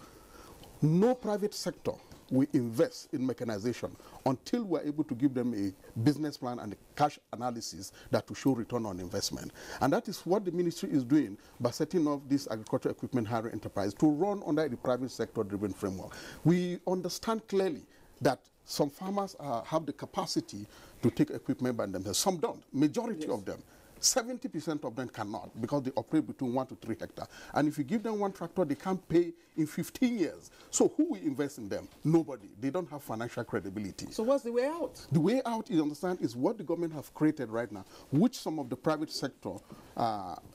No private sector will invest in mechanization until we're able to give them a business plan and a cash analysis that will show return on investment. And that is what the ministry is doing by setting up this agricultural equipment hiring enterprise to run under the private sector driven framework. We understand clearly that some farmers have the capacity to take equipment by themselves. Some don't. Majority of them. 70% of them cannot because they operate between 1 to 3 hectares. And if you give them one tractor, they can't pay in 15 years. So who will invest in them? Nobody. They don't have financial credibility. So what's the way out? The way out, you understand, is what the government have created right now, which some of the private sector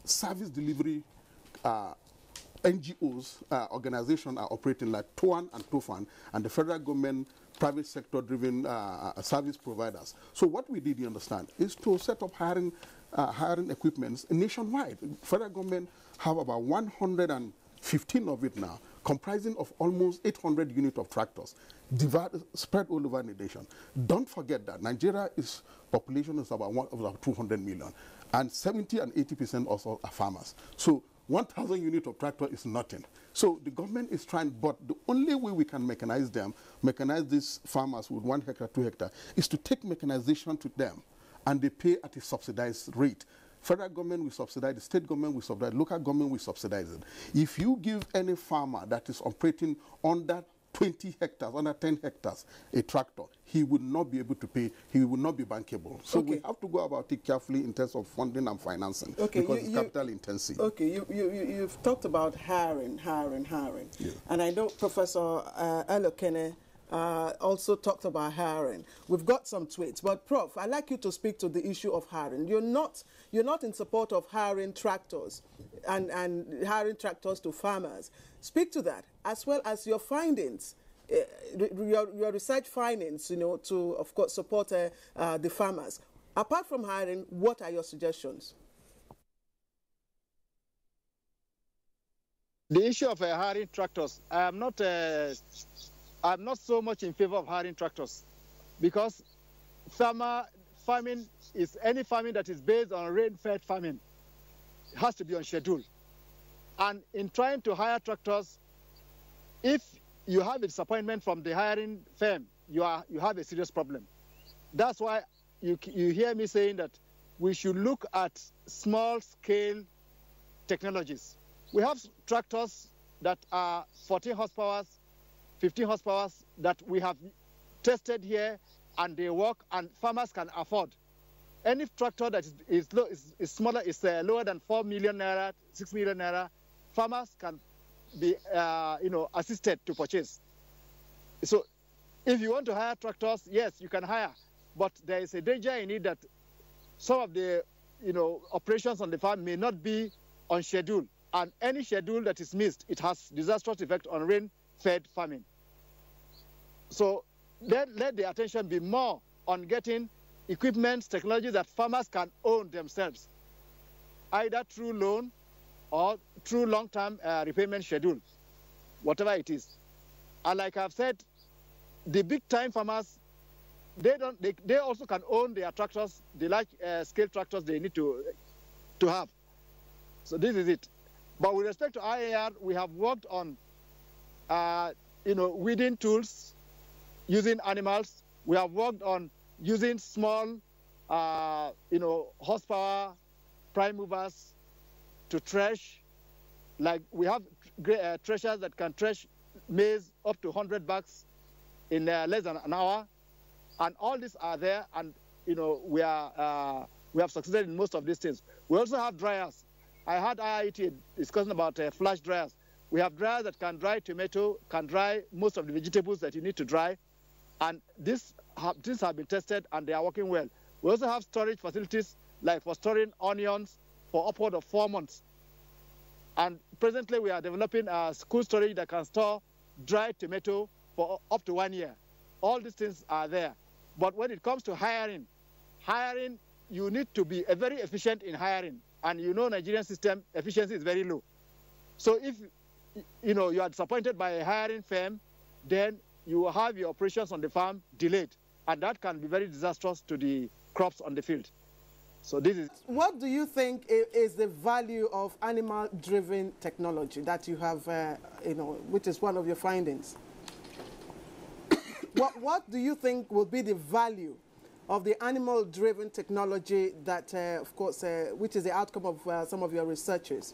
service delivery NGOs, organizations are operating, like TOAN and TOFAN, and the federal government private sector driven service providers. So what we did, you understand, is to set up hiring equipments nationwide. Federal government have about 115 of it now, comprising of almost 800 units of tractors, spread all over the nation. Don't forget that Nigeria's population is about 200 million, and 70 and 80% also are farmers. So 1,000 units of tractor is nothing. So the government is trying, but the only way we can mechanize these farmers with 1 hectare, 2 hectares, is to take mechanization to them, and they pay at a subsidized rate. Federal government will subsidize, the state government will subsidize, local government will subsidize it. If you give any farmer that is operating under 20 hectares, under 10 hectares, a tractor, he would not be able to pay, he will not be bankable. So we have to go about it carefully in terms of funding and financing, because it's capital intensive. Okay, you've talked about hiring. Yeah. And I know Professor Elokene also talked about hiring. We've got some tweets, but Prof, I'd like you to speak to the issue of hiring. You're not in support of hiring tractors and hiring tractors to farmers. Speak to that, as well as your findings, your research findings, to, of course, support the farmers. Apart from hiring, what are your suggestions? The issue of hiring tractors, I'm not so much in favor of hiring tractors, because farming is any farming that is based on rain-fed farming. It has to be on schedule. And in trying to hire tractors, if you have a disappointment from the hiring firm, you have a serious problem. That's why you hear me saying that we should look at small-scale technologies. We have tractors that are 14 horsepower, 15 horsepower that we have tested here, and they work, and farmers can afford. Any tractor that is smaller, is lower than 4 million naira, 6 million naira, farmers can be assisted to purchase. So if you want to hire tractors, yes, you can hire, but there is a danger in it that some of the operations on the farm may not be on schedule, and any schedule that is missed, it has disastrous effect on rain-fed farming. So let the attention be more on getting equipment, technologies that farmers can own themselves, either through loan or through long-term repayment schedule, whatever it is. And like I've said, the big-time farmers, they also can own their tractors, the large-scale tractors they need to have. So this is it. But with respect to IAR, we have worked on, weeding tools using animals. We have worked on using small, horsepower prime movers to thresh. Like we have threshers that can thresh maize up to 100 bags in less than an hour, and all these are there. And we have succeeded in most of these things. We also have dryers. I had IIT discussing about flash dryers. We have dryers that can dry tomato, can dry most of the vegetables that you need to dry, and these have been tested and they are working well. We also have storage facilities, like for storing onions for upward of 4 months. And presently we are developing a cool storage that can store dried tomato for up to 1 year. All these things are there. But when it comes to hiring, you need to be very efficient in hiring. And Nigerian system efficiency is very low. So if you are disappointed by a hiring firm, then you will have your operations on the farm delayed, and that can be very disastrous to the crops on the field. So this is. What do you think is the value of animal-driven technology that you have, which is one of your findings? What do you think will be the value of the animal-driven technology that, of course, which is the outcome of some of your researchers?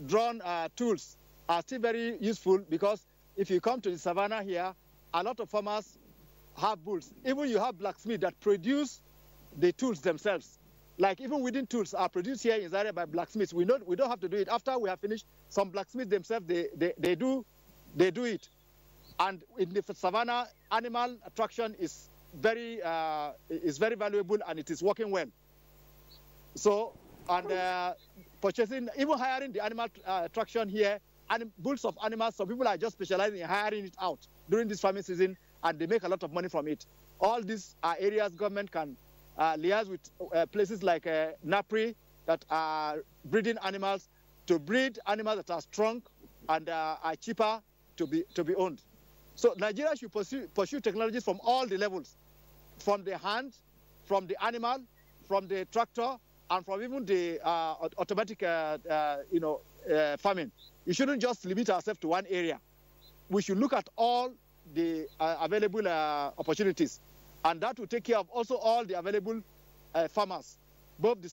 Drone tools are still very useful, because if you come to the savannah here, a lot of farmers have bulls. Even you have blacksmiths that produce the tools themselves. Like even weeding tools are produced here in Zaria by blacksmiths. We don't have to do it. After we have finished, some blacksmiths themselves, they do it. And in the savannah, animal attraction is very valuable, and it is working well. So, and purchasing, even hiring the animal attraction here, bulls of animals, some people are just specializing in hiring it out during this farming season, and they make a lot of money from it. All these are areas government can liaise with places like NAPRI that are breeding animals, to breed animals that are strong and are cheaper to be owned. So Nigeria should pursue technologies from all the levels, from the hand, from the animal, from the tractor, and from even the automatic farming. We shouldn't just limit ourselves to one area. We should look at all the available opportunities, and that will take care of also all the available farmers, both the.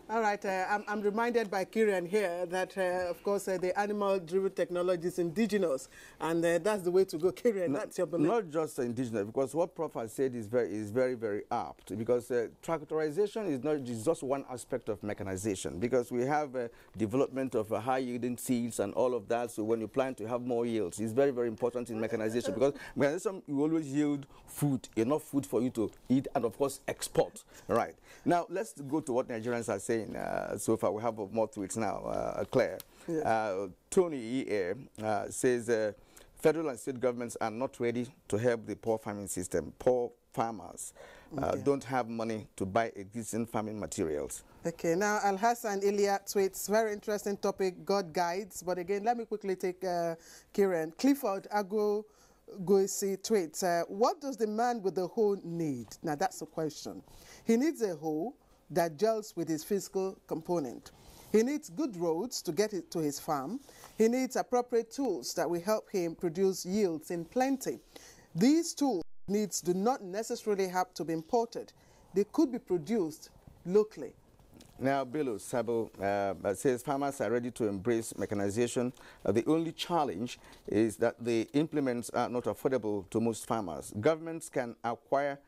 All right, I'm reminded by Kieran here that, of course, the animal-driven technology is indigenous, and that's the way to go. Kieran, that's your belief. Not just indigenous, because what Prof has said is very, very apt, because tractorization is just one aspect of mechanization, because we have development of high-yielding seeds and all of that, so when you plan to have more yields, it's very, very important in mechanization, because mechanization, you always yield food, enough food for you to eat, and of course, export. Right. Now, let's go to what Nigerians are saying. So far, we have more tweets now. Claire. Yeah. Tony E.A. Says federal and state governments are not ready to help the poor farming system. Poor farmers don't have money to buy existing farming materials. Okay, now Al-Hassan Ilya tweets, very interesting topic, God guides. But again, let me quickly take Kieran. Clifford Ago Goisi tweets, what does the man with the hoe need? Now that's the question. He needs a hoe that gels with his physical component. He needs good roads to get it to his farm. He needs appropriate tools that will help him produce yields in plenty. These tools needs do not necessarily have to be imported. They could be produced locally. Now, Bello Sabo says farmers are ready to embrace mechanization. The only challenge is that the implements are not affordable to most farmers. Governments can acquire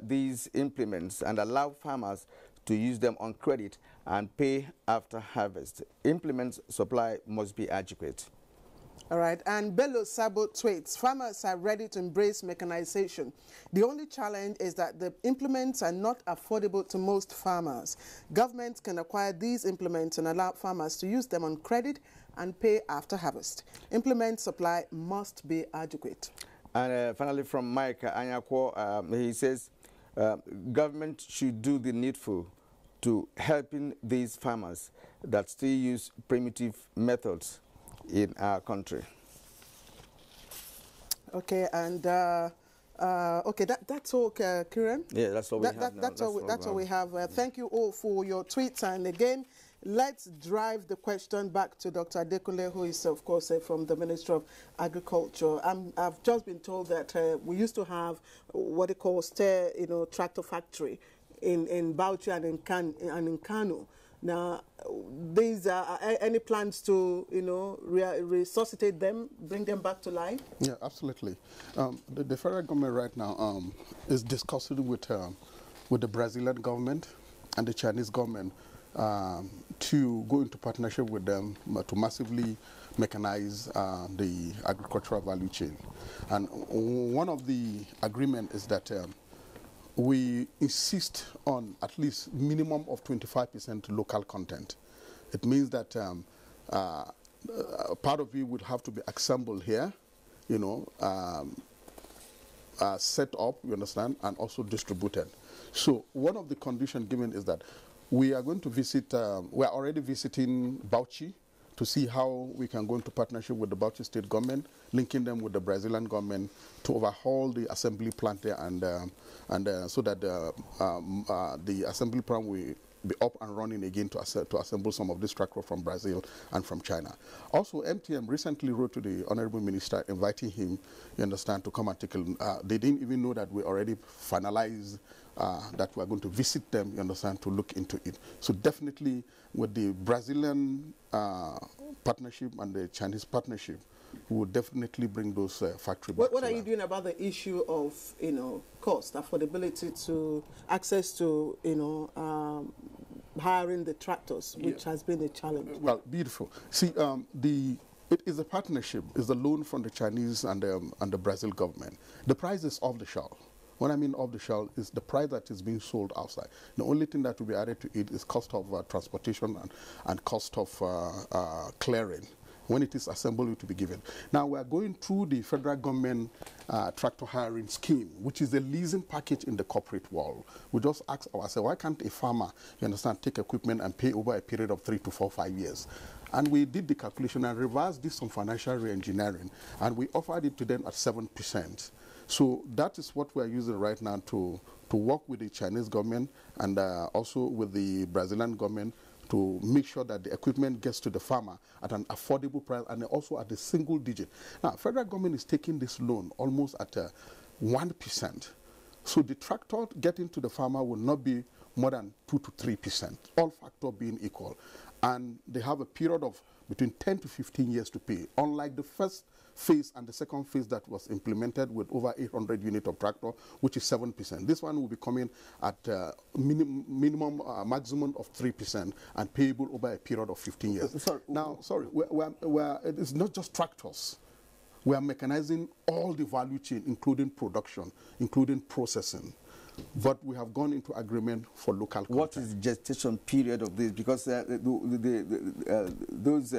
these implements and allow farmers to use them on credit and pay after harvest. Implement supply must be adequate. All right, and Bello Sabo tweets, farmers are ready to embrace mechanization. The only challenge is that the implements are not affordable to most farmers. Governments can acquire these implements and allow farmers to use them on credit and pay after harvest. Implement supply must be adequate. And finally from Mike Anyakwo, he says, government should do the needful to helping these farmers that still use primitive methods in our country. Okay, and okay, that's all, Kieran. Yeah, that's all we have. That's all we have. Thank you all for your tweets, and again, let's drive the question back to Dr. Adekunle, who is, of course, from the Ministry of Agriculture. I've just been told that we used to have what they call tractor factory in Bauchi and in Kano. Now, these are any plans to, resuscitate them, bring them back to life? Yeah, absolutely. The federal government right now is discussing with the Brazilian government and the Chinese government to go into partnership with them to massively mechanize the agricultural value chain. And one of the agreement is that we insist on at least minimum of 25% local content. It means that part of it would have to be assembled here, set up, you understand, and also distributed. So one of the conditions given is that we are going to visit, we are already visiting Bauchi to see how we can go into partnership with the Bauchi state government, linking them with the Brazilian government to overhaul the assembly plant there, and so that the assembly plant will be up and running again to assemble some of this tractor from Brazil and from China. Also, MTM recently wrote to the Honorable Minister inviting him, you understand, to come and take a they didn't even know that we already finalized that we are going to visit them, you understand, to look into it. So definitely with the Brazilian partnership and the Chinese partnership, we will definitely bring those factories back. What are you doing about the issue of, cost, affordability to access to, hiring the tractors, which has been a challenge? Well, beautiful. See, it is a partnership. It's a loan from the Chinese and the Brazil government. The price is off the shelf. What I mean off the shelf is the price that is being sold outside. The only thing that will be added to it is cost of transportation and cost of clearing. When it is assembled, it will be given. Now, we are going through the federal government tractor hiring scheme, which is a leasing package in the corporate world. We just ask ourselves, why can't a farmer, you understand, take equipment and pay over a period of 3 to 4, 5 years? And we did the calculation and reversed this some financial re-engineering, and we offered it to them at 7%. So that is what we are using right now to work with the Chinese government and also with the Brazilian government to make sure that the equipment gets to the farmer at an affordable price and also at a single digit. Now, federal government is taking this loan almost at 1%. So the tractor getting to the farmer will not be more than 2 to 3%, all factor being equal. And they have a period of between 10 to 15 years to pay, unlike the first phase and the second phase that was implemented with over 800 units of tractor, which is 7%. This one will be coming at maximum of 3% and payable over a period of 15 years. It's not just tractors. We are mechanizing all the value chain, including production, including processing. but we have gone into agreement for local content. What is the gestation period of this? Because those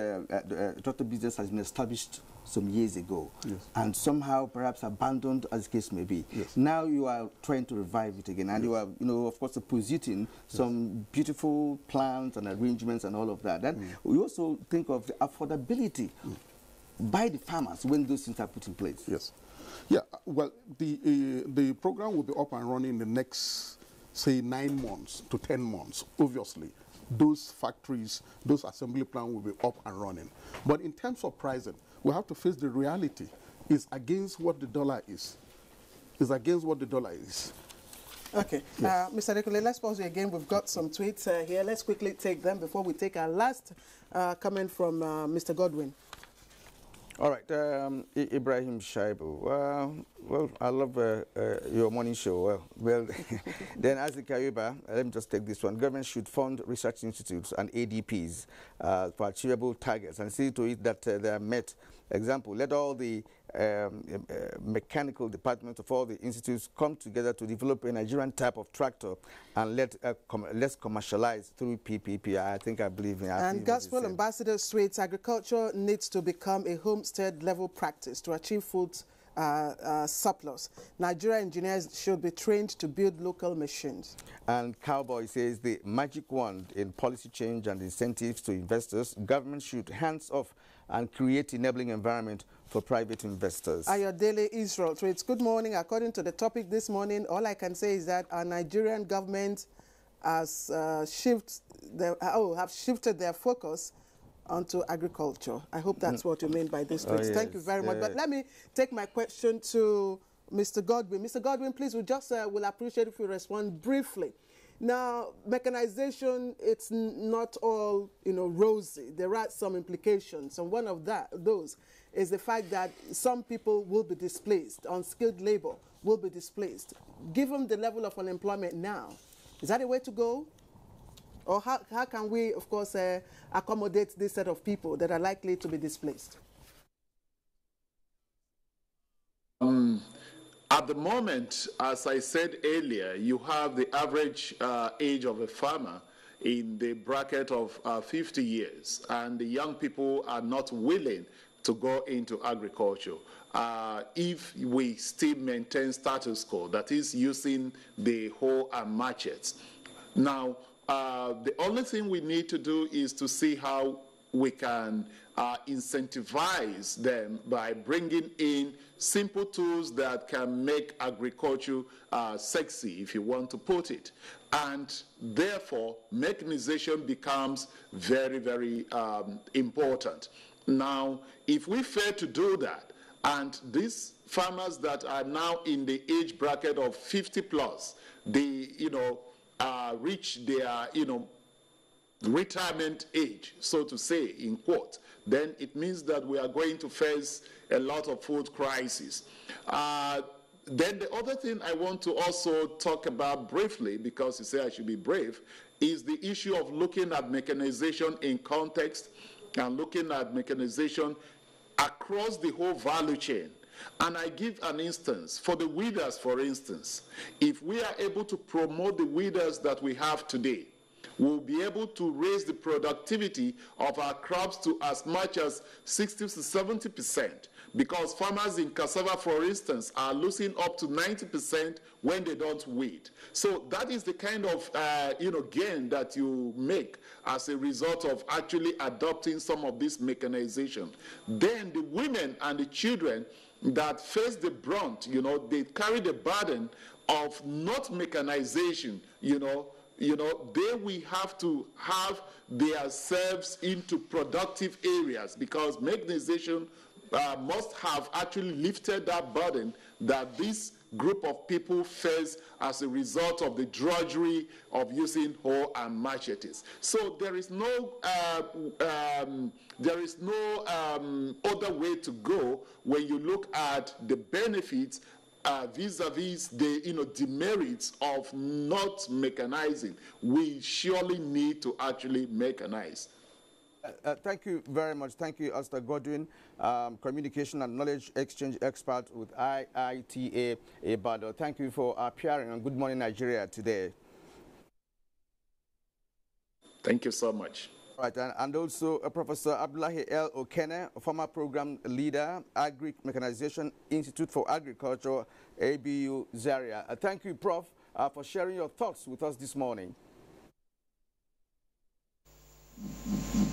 tractor business has been established some years ago, and somehow perhaps abandoned, as the case may be. Now you are trying to revive it again, and you are, of course, positing some beautiful plans and arrangements and all of that. Then we also think of the affordability by the farmers when those things are put in place. Yes. Yeah, well, the program will be up and running in the next, say, 9 months to 10 months, obviously. Those factories, those assembly plants will be up and running. But in terms of pricing, we have to face the reality. It's against what the dollar is. It's against what the dollar is. Okay. Mr. Dekule, let's pause you again. We've got some tweets here. Let's quickly take them before we take our last comment from Mr. Godwin. All right, Ibrahim Shaibu. Well, I love your morning show. Well, then Isaac Kayuba, let me just take this one. Government should fund research institutes and ADPs for achievable targets and see to it that they are met. Example, let all the mechanical departments of all the institutes come together to develop a Nigerian type of tractor and let's commercialize through PPP. I believe in that. And Gospel Ambassador states agriculture needs to become a homestead level practice to achieve food surplus. Nigerian engineers should be trained to build local machines. And Cowboy says the magic wand in policy change and incentives to investors, government should hands off and create enabling environment for private investors. Ayodele Israel tweets, good morning. According to the topic this morning, all I can say is that our Nigerian government has have shifted their focus onto agriculture. I hope that's what you mean by this tweet. Yes. Thank you very much. But let me take my question to Mr. Godwin. Mr. Godwin, please, we just will appreciate if you respond briefly. Now, mechanization, it's not all, rosy. There are some implications, and one of those is the fact that some people will be displaced, unskilled labor will be displaced. Given the level of unemployment now, is that a way to go? Or how can we, of course, accommodate this set of people that are likely to be displaced? At the moment, as I said earlier, you have the average age of a farmer in the bracket of 50 years, and the young people are not willing to go into agriculture if we still maintain status quo, that is using the hoe and machetes. Now, the only thing we need to do is to see how we can incentivize them by bringing in simple tools that can make agriculture sexy, if you want to put it. And therefore, mechanization becomes very, very important. Now, if we fail to do that, and these farmers that are now in the age bracket of 50 plus, they, reach their, retirement age, so to say, in quote, then it means that we are going to face a lot of food crisis. Then the other thing I want to also talk about briefly, because you say I should be brave, is the issue of looking at mechanization in context and looking at mechanization across the whole value chain. And I give an instance. For the weeders, for instance, if we are able to promote the weeders that we have today, we'll be able to raise the productivity of our crops to as much as 60 to 70%, because farmers in cassava, for instance, are losing up to 90% when they don't weed. So that is the kind of gain that you make as a result of actually adopting some of this mechanization. Then the women and the children that face the brunt, they carry the burden of not mechanization, they will have to have themselves into productive areas, because mechanization must have actually lifted that burden that this group of people face as a result of the drudgery of using hoe and machetes. So there is no other way to go when you look at the benefits vis-a-vis the demerits of not mechanizing. We surely need to actually mechanize. Thank you very much. Thank you, Asta Godwin, Communication and Knowledge Exchange Expert with IITA Ibadan. Thank you for appearing on Good Morning Nigeria today. Thank you so much. Right, and also Professor Abdullahi L. Okene, former program leader, Mechanization Institute for Agriculture, ABU Zaria. Thank you, Prof, for sharing your thoughts with us this morning.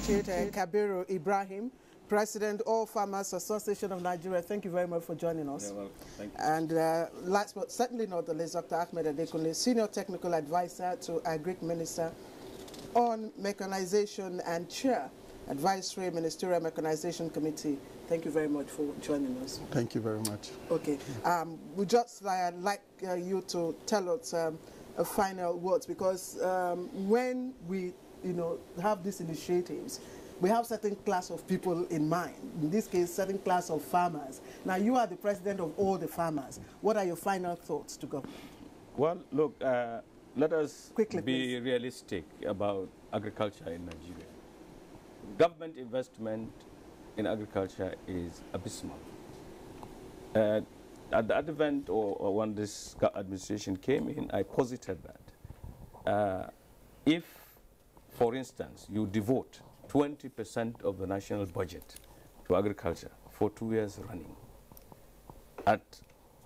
Kabiru Ibrahim, President, All Farmers Association of Nigeria. Thank you very much for joining us. You're welcome. Thank you. And last but certainly not the least, Dr. Ahmed Adekunle, Senior Technical Advisor to Agric Minister on Mechanization and Chair, Advisory Ministerial Mechanization Committee. Thank you very much for joining us. Thank you very much. Okay. We just like you to tell us a final words, because when we have these initiatives, we have certain class of people in mind. In this case, certain class of farmers. Now, you are the president of all the farmers. What are your final thoughts to government? Well, look, let us quickly be realistic about agriculture in Nigeria. Government investment in agriculture is abysmal. At the advent or when this administration came in, I posited that if, for instance, you devote 20% of the national budget to agriculture for 2 years running, at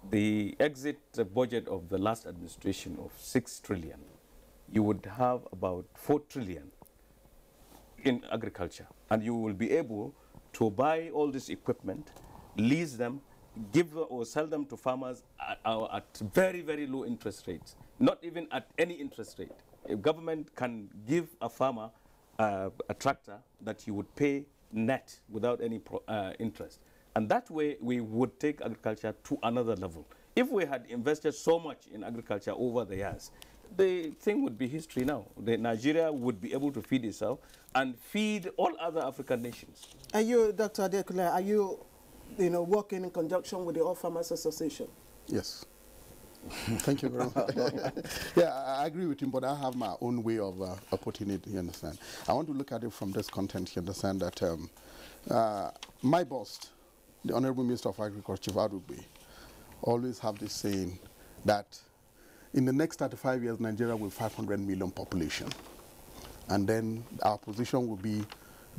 the exit budget of the last administration of 6 trillion, you would have about 4 trillion in agriculture, and you will be able to buy all this equipment, lease them, give or sell them to farmers at very, very low interest rates, not even at any interest rate. A government can give a farmer a tractor that you would pay net without any interest. And that way, we would take agriculture to another level. If we had invested so much in agriculture over the years, the thing would be history now. Nigeria would be able to feed itself and feed all other African nations. Are you, Dr. Adekunle, are you, working in conjunction with the All Farmers Association? Yes. Thank you very much. Yeah, I agree with him, but I have my own way of putting it, you understand. I want to look at it from this content, you understand, that my boss, the Honorable Minister of Agriculture, Adugbe, always have this saying that in the next 35 years, Nigeria will 500 million population. And then our position will be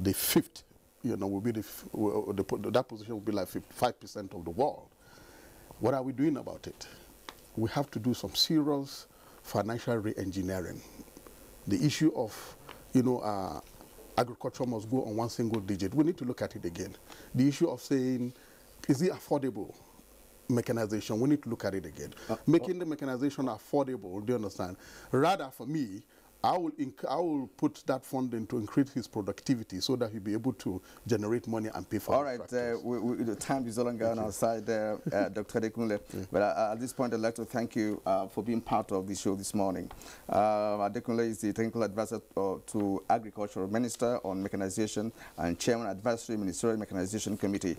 the fifth, will be that position will be like 5% of the world. What are we doing about it? We have to do some serious financial re-engineering. The issue of, agriculture must go on one single digit. We need to look at it again. The issue of saying, is it affordable? Mechanization, we need to look at it again. Making the mechanization affordable, do you understand? Rather, for me, I will put that funding to increase his productivity so that he'll be able to generate money and pay for. All right, the time is no longer on our side, Dr. Adekunle. But at this point, I'd like to thank you for being part of the show this morning. Adekunle is the technical advisor to Agricultural Minister on Mechanization and Chairman Advisory Ministerial Mechanization Committee.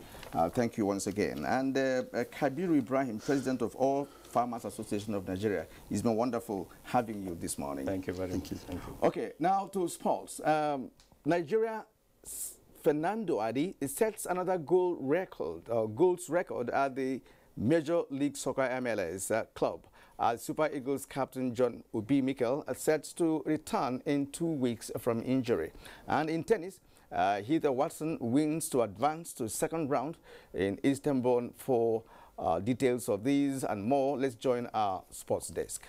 Thank you once again. And Kabiru Ibrahim, President of All Farmers Association of Nigeria. It's been wonderful having you this morning. Thank you very much. Thank you. Okay, now to sports. Nigeria, Fernando Adi sets another goals record at the Major League Soccer MLS club. Super Eagles captain John Obi Mikel set to return in 2 weeks from injury. And in tennis, Heather Watson wins to advance to second round in Istanbul. For details of these and more, let's join our sports desk.